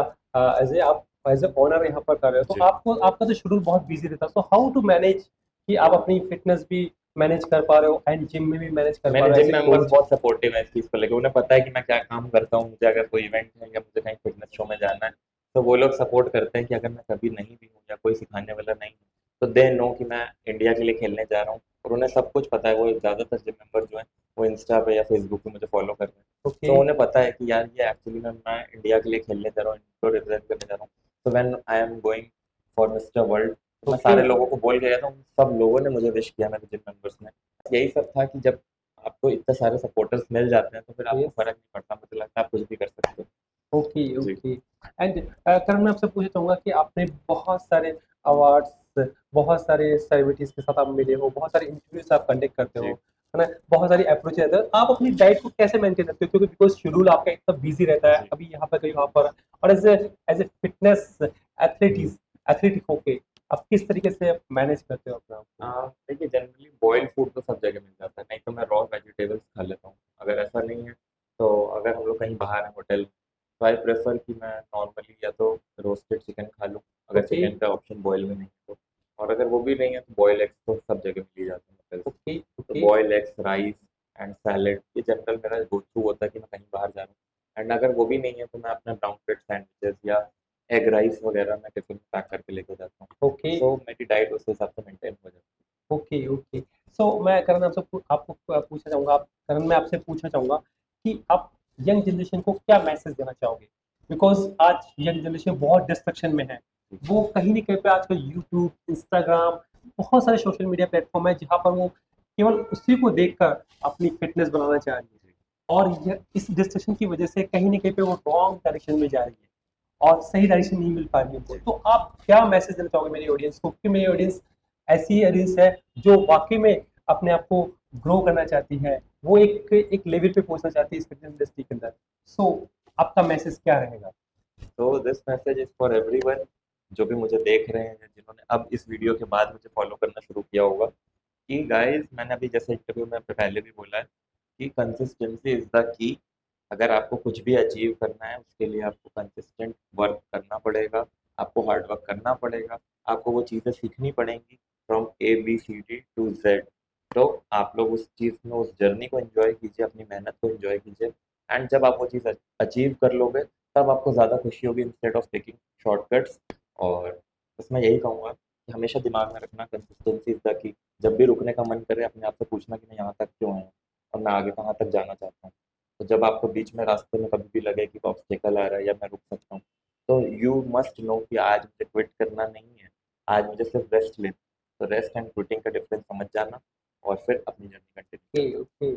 एज ए ओनर यहाँ पर कर रहे हो, तो जी। आपको आपका तो शेड्यूल बहुत बिजी रहता है, सो हाउ टू मैनेज कि आप अपनी फिटनेस भी मैनेज कर पा रहे हो एंड जिम में भी मैनेज कर पा मेरे रहे हो gym as a members coach. बहुत सपोर्टिव है इस चीज़ को लेके, उन्हें पता है कि मैं क्या काम करता हूँ। मुझे अगर कोई इवेंट है या मुझे कहीं फिटनेस शो में जाना है, तो वो लोग सपोर्ट करते हैं कि अगर मैं कभी नहीं भी हूँ या कोई सिखाने वाला नहीं है, तो दे नो कि मैं इंडिया के लिए खेलने जा रहा हूँ। और उन्हें सब कुछ पता है, वो ज़्यादातर जिम मेंबर जो हैं वो इंस्टा पे या फेसबुक पे मुझे फॉलो कर रहे हैं। ओके तो उन्हें पता है कि यार ये एक्चुअली मैं इंडिया के लिए खेलने जा रहा हूँ, इनको रिप्रेजेंट करने जा रहा हूँ। तो when I am going for mister world, तो मैं ओके सारे लोगों को बोल के गया था, उन सब लोगों ने मुझे विश किया, मेरे जिम मेंबर्स ने। यही सब था कि जब आपको इतने सारे सपोर्टर्स मिल जाते हैं, तो फिर आपको यस। फ़र्क नहीं पड़ता, मुझे लगता है आप कुछ भी कर सकते हो। ओके जी। ओके। एंड करण, मैं आपसे पूछना चाहूँगा कि आपने बहुत सारे अवार्ड्स, बहुत सारे सेलिब्रिटीज़ के साथ आप मिले हो, बहुत सारे इंटरव्यूज़ आप कंडक्ट करते हो, जी। है ना? बहुत सारी अप्रोच रहता है। आप अपनी डाइट को कैसे मेंटेन रखते हो? क्योंकि बिकॉज़ शेड्यूल आपका इतना बिज़ी रहता है, जी। कभी यहाँ पर, कभी वहाँ पर, और एज़ ए फिटनेस एथलीट होके आप किस तरीके से मैनेज करते हो अपना आप को? देखिए, जनरली बॉइल्ड फूड तो सब जगह मिल जाता है, नहीं तो मैं रॉ वेजिटेबल्स खा लेता हूँ। अगर ऐसा नहीं है, तो अगर हम लोग कहीं बाहर हैं होटल, तो आई प्रेफर कि मैं नॉर्मली या तो रोस्टेड चिकन खा लूँ, अगर ओके, चिकन का ऑप्शन बॉयल में नहीं है तो। और अगर वो भी नहीं है, तो बॉयल एग्स तो सब जगह मिल ही जाते हैं hotels में। ओके, तो okay, boil eggs, rice and salad, ये जनरल मेरा गो थ्रू होता है कि मैं कहीं बाहर जा रहा हूँ। एंड अगर वो भी नहीं है, तो मैं अपना ब्राउन ब्रेड सैंडविचेस या एग राइस वगैरह मैं टिफिन पैक करके लेके जाता हूँ। ओके तो मेरी डाइट उस हिसाब से मेंटेन हो जाती ओके ओके। सो मैं करण आपसे आपको पूछना चाहूँगा, करण मैं आपसे पूछना चाहूँगा कि आप यंग जनरेशन को क्या मैसेज देना चाहोगे? बिकॉज आज यंग जनरेशन बहुत डिस्ट्रक्शन में है, वो कहीं न कहीं पे आजकल यूट्यूब, इंस्टाग्राम, बहुत सारे सोशल मीडिया प्लेटफॉर्म है जहाँ पर वो केवल उसी को देखकर अपनी फिटनेस बनाना चाह रही है, और यह इस डिस्ट्रक्शन की वजह से कहीं न कहीं पे वो रॉन्ग डायरेक्शन में जा रही है और सही डायरेक्शन नहीं मिल पा रही है उनको। तो आप क्या मैसेज देना चाहोगे मेरी ऑडियंस को, कि मेरी ऑडियंस ऐसी ऑडियंस है जो वाकई में अपने आप को ग्रो करना चाहती है, वो एक लेवल पे पहुंचना चाहती है इस फिटनेस इंडस्ट्री के अंदर। सो आपका मैसेज क्या रहेगा? है। तो this message is for everyone जो भी मुझे देख रहे हैं, जिन्होंने अब इस वीडियो के बाद मुझे फॉलो करना शुरू किया होगा, कि गाइस मैंने अभी जैसे इंटरव्यू में पहले भी बोला है कि कंसिस्टेंसी इज द की। अगर आपको कुछ भी अचीव करना है उसके लिए आपको कंसिस्टेंट वर्क करना पड़ेगा, आपको हार्ड वर्क करना पड़ेगा, आपको वो चीज़ें सीखनी पड़ेंगी फ्रॉम ABCD to Z। तो आप लोग उस चीज़ में उस जर्नी को एंजॉय कीजिए, अपनी मेहनत को एंजॉय कीजिए, एंड जब आप वो चीज़ अचीव कर लोगे तब आपको ज़्यादा खुशी होगी इंस्टेड ऑफ टेकिंग शॉर्टकट्स। और बस मैं यही कहूँगा कि हमेशा दिमाग में रखना कंसिस्टेंसी इज द की। जब भी रुकने का मन करे अपने आप से पूछना कि मैं यहाँ तक क्यों आया हूँ और मैं आगे कहाँ तक जाना चाहता हूँ। तो जब आपको बीच में रास्ते में कभी भी लगे कि ऑब्स्टेकल आ रहा है या मैं रुक सकता हूँ, तो यू मस्ट नो कि आज मुझे क्विट करना नहीं है, आज मुझे सिर्फ रेस्ट लेना है। तो रेस्ट एंड क्विटिंग का डिफरेंस समझ जाना और फिर अपनी journey continue. Okay okay.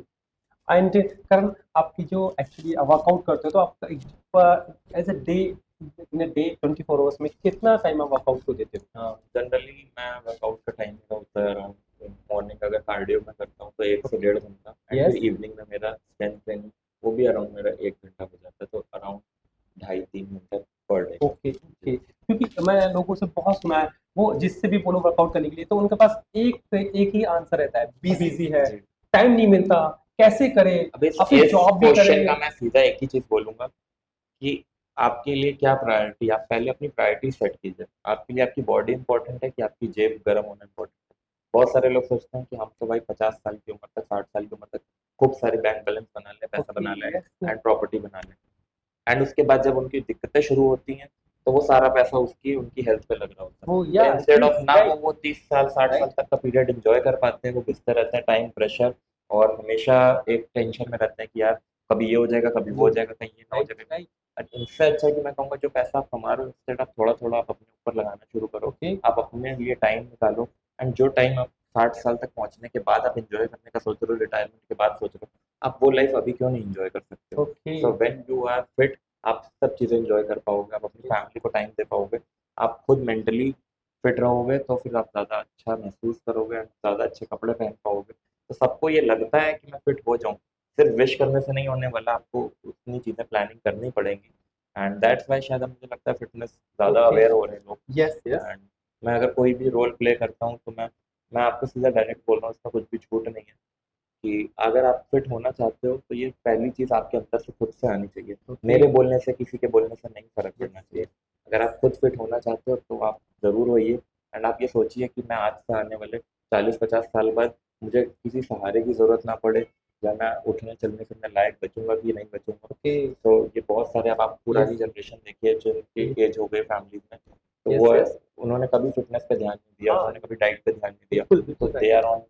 And Karan, आपकी जो एक्चुअली वर्कआउट करते हो तो आपका as a day, in a day 24 hours में कितना टाइम आप वर्कआउट को देते हो? हाँ, जनरली मैं वर्कआउट का टाइम मेरा होता है अराउंड मॉर्निंग। अगर कार्डियो में करता हूँ तो 1 से 1.5 घंटा, एंड फिर यस। इवनिंग में मेरा स्ट्रेंथ ट्रेनिंग, वो भी अराउंड मेरा 1 घंटा हो जाता है। तो अराउंड 2.5-3 घंटे पर डे। ओके ओके, क्योंकि मैं लोगों से बहुत सुना है, वो जिससे भी बोलो वर्कआउट करने के लिए तो उनके पास एक ही आंसर रहता है, बिजी है, जी। टाइम नहीं मिलता, कैसे करे, अब इस अपनी इस जॉब भी करे। क्वेश्चन का मैं सीधा एक ही चीज़ बोलूँगा कि आपके लिए क्या प्रायोरिटी, आप पहले अपनी प्रायोरिटी सेट कीजिए। आपके लिए आपकी बॉडी इंपॉर्टेंट है कि आपकी जेब गर्म होना इंपॉर्टेंट है? बहुत सारे लोग सोचते हैं कि हम तो भाई 50 साल की उम्र तक, 60 साल की उम्र तक खूब सारी बैंक बैलेंस बना लें, पैसा ओके बना लें यस। एंड प्रॉपर्टी बना लें, एंड उसके बाद जब उनकी दिक्कतें शुरू होती हैं तो वो सारा पैसा उसकी उनकी हेल्थ पे लग रहा होता है। वो तो या इंस्टेड ऑफ ना राइट वो 30 साल 60 साल राइट तक का पीरियड एंजॉय कर पाते हैं, वो घिसते रहते हैं टाइम प्रेशर और हमेशा एक टेंशन में रहते हैं कि यार कभी ये हो जाएगा, कभी वो हो जाएगा, कहीं ये ना हो राइट जाएगा। राइट। इनसे अच्छा है कि मैं कहूँगा जो पैसा आप कमा रहे हो इंस्टेड आप थोड़ा थोड़ा आप अपने ऊपर लगाना शुरू करो। ओके आप अपने लिए टाइम निकालो, एंड जो टाइम आप 60 साल तक पहुंचने के बाद आप एंजॉय करने का सोच रहे हो, रिटायरमेंट के बाद सोच रहे हो, आप वो लाइफ अभी क्यों नहीं एंजॉय कर सकते हो? Okay so when you are fit आप सब चीज़ें एंजॉय कर पाओगे, आप अपनी फैमिली को टाइम दे पाओगे, आप खुद मेंटली फिट रहोगे, तो फिर आप ज़्यादा अच्छा महसूस करोगे, ज़्यादा अच्छे कपड़े पहन पाओगे। तो सबको ये लगता है कि मैं फिट हो जाऊँ, सिर्फ विश करने से नहीं होने वाला, आपको उतनी चीज़ें प्लानिंग करनी पड़ेंगी। एंड दैट्स वाई शायद मुझे लगता है फिटनेस ज़्यादा ओके अवेयर हो रहे हैं लोग। Yes yes. एंड मैं अगर कोई भी रोल प्ले करता हूँ तो मैं आपको सीधा डायरेक्ट बोल रहा हूँ, इसका कुछ भी झूठ नहीं है कि अगर आप फिट होना चाहते हो तो ये पहली चीज़ आपके अंदर से खुद से आनी चाहिए। मेरे बोलने से, किसी के बोलने से नहीं फ़र्क पड़ना चाहिए। अगर आप खुद फिट होना चाहते हो तो आप ज़रूर होइए, एंड आप ये सोचिए कि मैं आज से आने वाले 40-50 साल बाद मुझे किसी सहारे की ज़रूरत ना पड़े, या मैं उठने चलने फिरने लायक बचूंगा कि नहीं बचूंगा। ओके तो ये बहुत सारे, अब आप पुरानी यस जनरेशन देखिए जिनकी एज हो गई फैमिलीज में, तो यस वो यस। उन्होंने कभी फिटनेस पे ध्यान नहीं दिया, हाँ उन्होंने कभी डाइट पे ध्यान नहीं दिया, बिल्कुल तो बिल्कुल दे राइट। आर ऑन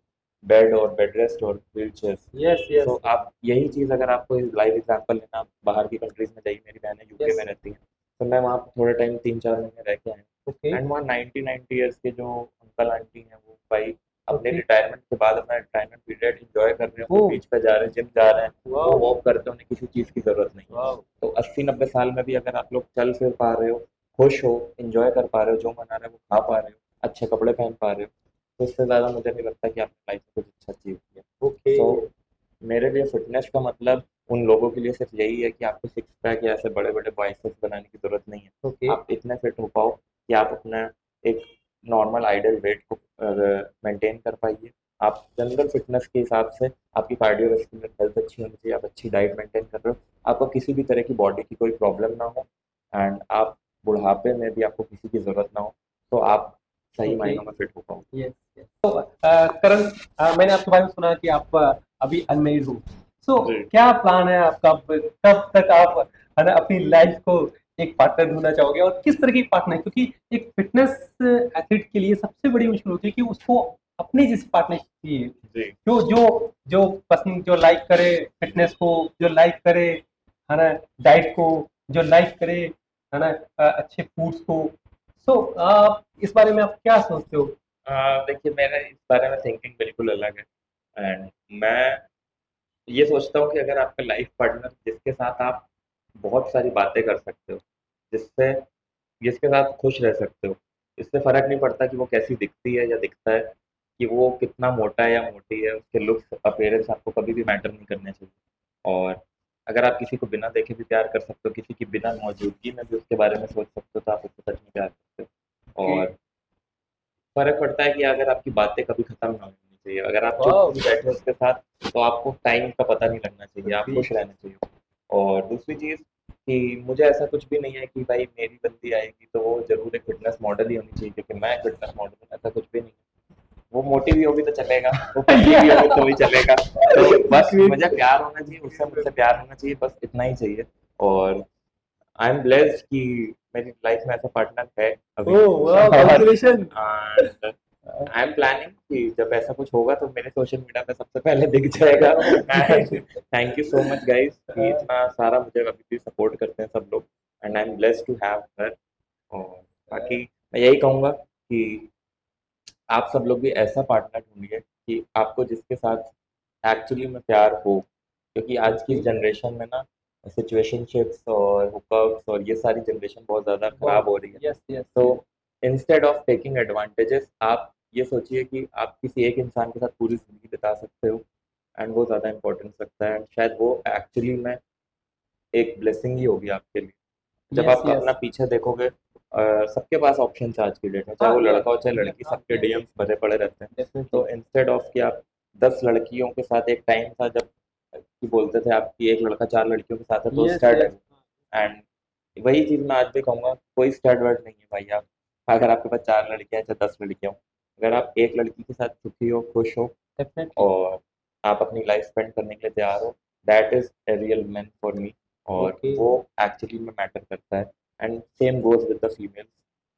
बेड और बेड रेस्ट और wheel chairs. Yes yes so आप यही चीज़, अगर आपको लाइव एग्जांपल लेना, आप बाहर की कंट्रीज में जाइए, मेरी बहनें यूके में यस। रहती हैं, तो मैं वहाँ पे थोड़े टाइम 3-4 महीने रह के आया हूँ, ओके एंड वहाँ 90-90 ईयर्स के जो अंकल आंटी हैं वो भाई अपने ओके। रिटायरमेंट के बाद अपना रिटायरमेंट पीरियड इंजॉय कर रहे हैं, वो ओह बीच पे जा रहे हैं, जिम जा रहे हैं, वो वाओ वॉक करते हैं, उन्हें किसी चीज़ की ज़रूरत नहीं है। वाओ। तो 80-90 साल में भी अगर आप लोग चल फिर पा रहे हो, खुश हो, एंजॉय कर पा रहे हो, जो मना रहे हो वो खा पा रहे हो, अच्छे कपड़े पहन पा रहे हो, तो इससे ज़्यादा मुझे नहीं लगता कि आपने लाइफ में कुछ अच्छा अचीव किया। ओके सो मेरे लिए फिटनेस का मतलब उन लोगों के लिए सिर्फ यही है कि आपको सिक्स पैक या ऐसे बड़े बड़े बाइसेप्स बनाने की ज़रूरत नहीं है। ओके आप इतने फिट हो पाओ कि आप अपना एक नॉर्मल आइडियल वेट को मेंटेन कर पाइए। आप जनरल फिटनेस के हिसाब से आपकी कार्डियोवैस्कुलर हेल्थ अच्छी होनी चाहिए, आप अच्छी डाइट मेंटेन कर रहे हो, आपको किसी भी तरह की बॉडी की कोई प्रॉब्लम ना हो, एंड आप बुढ़ापे में भी आपको किसी की ज़रूरत ना हो, तो आप सही ओके मायनों में फिट हो पाओगे। Yes yes. तो करण, मैंने आपके बारे में सुना कि आप अभी अनमेरिड हो। सो जी। क्या प्लान है आपका, कब तक आप है ना अपनी लाइफ को एक पार्टनर ढूंढना चाहोगे और किस तरह की पार्टनर, क्योंकि एक फिटनेस एथलीट के लिए सबसे बड़ी मुश्किल होती है कि उसको अपने जैसे पार्टनर चाहिए, जी जो जो जो पसंद, जो लाइक करे फिटनेस को, जो लाइक करे है ना डाइट को, जो लाइक करे है ना अच्छे फूड्स को। सो आप इस बारे में आप क्या सोचते हो? देखिए मेरा इस बारे में थिंकिंग बिल्कुल अलग है। एंड मैं ये सोचता हूँ कि अगर आपका लाइफ पार्टनर जिसके साथ आप बहुत सारी बातें कर सकते हो, जिससे जिसके साथ खुश रह सकते हो, इससे फ़र्क नहीं पड़ता कि वो कैसी दिखती है या दिखता है, कि वो कितना मोटा है या मोटी है, उसके लुक्स अपीयरेंस आपको कभी भी मैटर नहीं करने चाहिए। और अगर आप किसी को बिना देखे भी प्यार कर सकते हो, किसी की बिना मौजूदगी में भी उसके बारे में सोच सकते हो, तो आप उससे सच में प्यार करते हो। कि और फ़र्क पड़ता है कि अगर आपकी बातें कभी ख़त्म ना होनी चाहिए, अगर आप चुप वाह, भी बैठे हो उसके साथ, तो आपको टाइम का पता नहीं लगना चाहिए, आप खुश रहना चाहिए। और दूसरी चीज़ कि मुझे ऐसा कुछ भी नहीं है कि भाई मेरी बंदी आएगी तो वो ज़रूर एक फ़िटनेस मॉडल ही होनी चाहिए क्योंकि मैं फ़िटनेस मॉडल हूँ, ऐसा कुछ भी नहीं है। वो मोटी भी होगी तो चलेगा, वो पतली भी होगी तो भी चलेगा। तो बस मुझे प्यार होना चाहिए, उससे मुझसे प्यार होना चाहिए, बस इतना ही चाहिए। और आई एम ब्लेस्ड कि मेरी लाइफ में ऐसा पार्टनर है अभी। ओह वाह, congratulation. And I am planning कि जब ऐसा कुछ होगा तो मेरे सोशल मीडिया पे सबसे पहले दिख जाएगा। And thank you so much guys कि इतना सारा मुझे अभी भी सपोर्ट करते हैं सब लोग। And I am blessed to have her. और बाकी मैं यही कहूँगा कि आप सब लोग भी ऐसा पार्टनर ढूंढिए कि आपको जिसके साथ एक्चुअली में प्यार हो, क्योंकि आज की जनरेशन में ना सिचुएशनशिप्स और हुकअप्स और ये सारी जनरेशन बहुत ज़्यादा खराब हो रही है। Yes yes. तो इंस्टेड ऑफ टेकिंग एडवांटेजेस आप ये सोचिए कि आप किसी एक इंसान के साथ पूरी ज़िंदगी बिता सकते हो। एंड वो ज़्यादा इम्पोर्टेंस रखता है, एंड शायद वो एक्चुअली में एक ब्लेसिंग ही होगी आपके लिए। जब यस आप यस। अपना पीछे देखोगे, सबके पास ऑप्शन है आज की डेट में, चाहे वो लड़का हो चाहे लड़की, सबके डीएम्स भरे पड़े रहते हैं। डेफिनेटली। तो इंस्टेड ऑफ कि आप 10 लड़कियों के साथ, एक टाइम था जब कि बोलते थे आपकी एक लड़का 4 लड़कियों के साथ है तो यस स्टड है। यस। एंड वही चीज़ मैं आज भी कहूँगा, कोई स्टड वर्ड नहीं है भाई। आप अगर आपके पास 4 लड़कियाँ हैं चाहे 10 लड़कियाँ हों, अगर आप एक लड़की के साथ सुखी हो, खुश हो डेफिनेटली। और आप अपनी लाइफ स्पेंड करने के लिए तैयार हो, that is a real man for me. और ओके। वो एक्चुअली में मैटर करता है। And same goes with the females.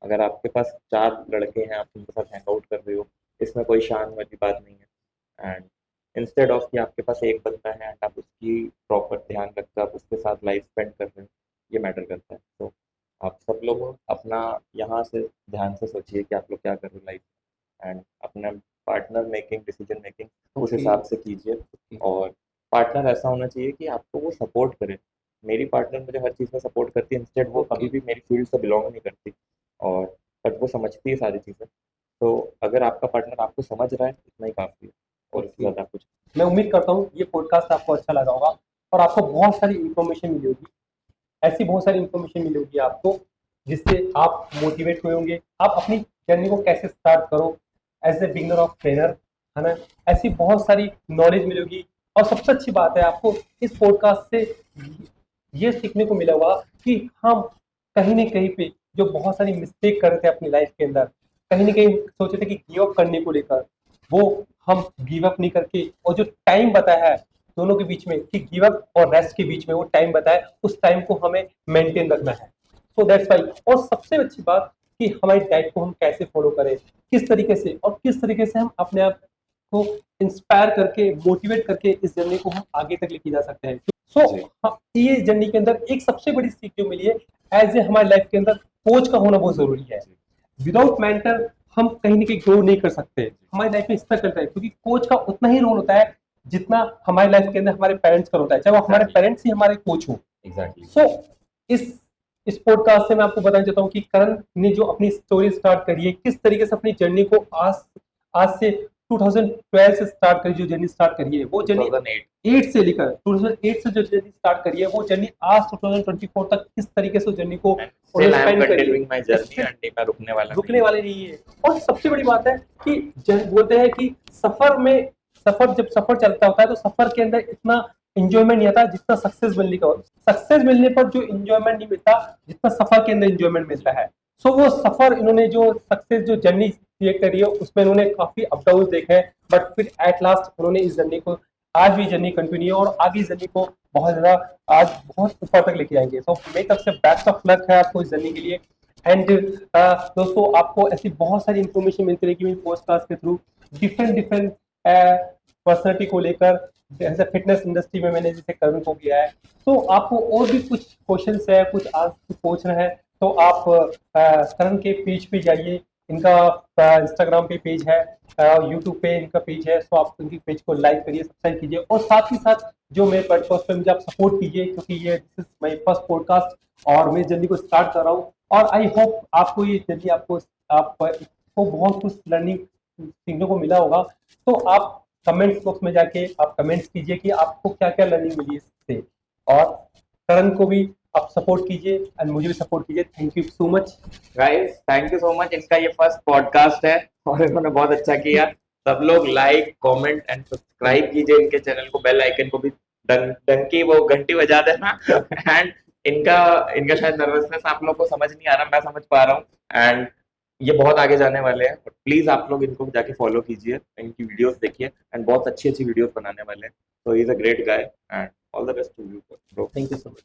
अगर आपके पास 4 लड़के हैं, आप उनके साथ हैंग आउट कर रहे हो, इसमें कोई शान वाली बात नहीं है। एंड इंस्टेड ऑफ कि आपके पास एक बंदा है एंड आप उसकी प्रॉपर ध्यान रख कर आप उसके साथ लाइफ स्पेंड कर रहे हो, ये मैटर करता है। तो आप सब लोग अपना यहाँ से ध्यान से सोचिए कि आप लोग क्या कर रहे हो लाइफ, एंड अपना पार्टनर मेकिंग, डिसीजन मेकिंग उस हिसाब से कीजिए। और पार्टनर ऐसा होना चाहिए कि आपको वो सपोर्ट करे। मेरी पार्टनर मुझे हर चीज़ में सपोर्ट करती है, इंस्टेड वो कभी भी मेरी फील्ड से बिलोंग नहीं करती। और बट वो समझती है सारी चीज़ें। तो अगर आपका पार्टनर आपको समझ रहा है, इतना ही काफ़ी है, और इससे ज़्यादा कुछ। मैं उम्मीद करता हूँ ये पॉडकास्ट आपको अच्छा लगा होगा और आपको बहुत सारी इंफॉर्मेशन मिली होगी। ऐसी बहुत सारी इंफॉर्मेशन मिली होगी आपको जिससे आप मोटिवेट हुए होंगे। आप अपनी जर्नी को कैसे स्टार्ट करो as a beginner of trainer, है ना। ऐसी बहुत सारी नॉलेज मिलेगी। और सबसे अच्छी बात है, आपको इस पॉडकास्ट से ये सीखने को मिला होगा कि हम कहीं न कहीं पे जो बहुत सारी मिस्टेक कर रहे थे अपनी लाइफ के अंदर, कहीं न कहीं सोचे थे कि गिव अप करने को लेकर, वो हम गिव अप नहीं करके, और जो टाइम बताया है दोनों के बीच में कि गिव अप और रेस्ट के बीच में वो टाइम बताया, उस टाइम को हमें मेंटेन रखना है। So that's why. और सबसे अच्छी बात कि हमारी डाइट को हम कैसे फॉलो करें, किस तरीके से, और किस तरीके से हम अपने आप को इंस्पायर करके, मोटिवेट करके इस जर्नी को हम आगे तक लेके जा सकते हैं। जी हाँ, ये जर्नी के अंदर एक सबसे बड़ी सीख जो मिली है, एज ए हमारी लाइफ के अंदर कोच का होना बहुत जरूरी है। विदाउट मेंटर हम कहीं ना कहीं ग्रो नहीं कर सकते। हमारी लाइफ में इस तरह करता है क्योंकि कोच का उतना ही रोल होता है जितना हमारी लाइफ के अंदर हमारे पेरेंट्स का होता है, चाहे वो हमारे पेरेंट्स ही हमारे कोच हो। एग्जैक्टली। सो इस पॉडकास्ट से मैं आपको बताना चाहता हूँ कि करण ने जो अपनी स्टोरी स्टार्ट करी है, किस तरीके से अपनी जर्नी को आज से 2012 से स्टार्ट करी, जो जर्नी स्टार्ट करी है वो जर्नी 8 से लेकर 2008 से जो जर्नी स्टार्ट करी है वो जर्नी आज 2024 तक किस तरीके से जर्नी को Still I am स्पेंड करी continuing my journey है, and मैं रुकने वाला रुकने वाले नहीं है। और सबसे बड़ी बात है कि बोलते हैं कि जब सफर चलता होता है तो सफर के अंदर इतना इंजॉयमेंट नहीं आता जितना सक्सेस मिलने का। सक्सेस मिलने पर जो इंजॉयमेंट नहीं मिलता जितना सफर के अंदर इंजॉयमेंट मिलता है। सो वो सफर, इन्होंने जो सक्सेस जो जर्नी क्रिएट करी है उसमें इन्होंने काफी अप डाउन देखे हैं, बट फिर एट लास्ट उन्होंने इस जर्नी को आज भी जर्नी कंटिन्यू और आगे जर्नी को बहुत ज्यादा आज बहुत ऊपर तक लेके जाएंगे। तो मेरी तरफ से बेस्ट ऑफ लक है आपको इस जर्नी के लिए। एंड दोस्तों आपको ऐसी बहुत सारी इंफॉर्मेशन मिलती रहेगी मेरी पॉडकास्ट के थ्रू, डिफरेंट डिफरेंट पर्सनैलिटी को लेकर। जैसे फिटनेस इंडस्ट्री में मैंने जैसे करण को किया है, तो आपको और भी कुछ क्वेश्चंस है, कुछ आज पूछना है तो आप करण के पेज पे जाइए। इनका इंस्टाग्राम पे पेज है, यूट्यूब पे इनका पेज है, तो आप इनकी पेज को लाइक करिए, सब्सक्राइब कीजिए और साथ ही साथ जो मेरे पॉडकास्ट पे मुझे आप सपोर्ट कीजिए, क्योंकि ये this is my first podcast और मैं जर्नी को स्टार्ट कर रहा हूँ। और आई होप आपको ये जर्नी आपको बहुत कुछ लर्निंग सीखने को मिला होगा। तो आप कमेंट्स बॉक्स में जाके आप कमेंट्स कीजिए कि आपको क्या क्या लर्निंग मिली इससे, और करण को भी आप सपोर्ट कीजिए एंड मुझे भी सपोर्ट कीजिए। Thank you so much guys, thank you so much. इनका ये फर्स्ट पॉडकास्ट है और इन्होंने बहुत अच्छा किया। सब लोग लाइक, कमेंट एंड सब्सक्राइब कीजिए इनके चैनल को, बेल आइकन को भी डंकी वो घंटी बजा देना। एंड इनका शायद नर्वसनेस आप लोग को समझ नहीं आ रहा, मैं समझ पा रहा हूँ। एंड ये बहुत आगे जाने वाले हैं, प्लीज आप लोग इनको जाके फॉलो कीजिए, इनकी वीडियोस देखिए एंड बहुत अच्छी अच्छी वीडियोस बनाने वाले हैं। तो he is a great guy and all the best to you bro. Thank you so much.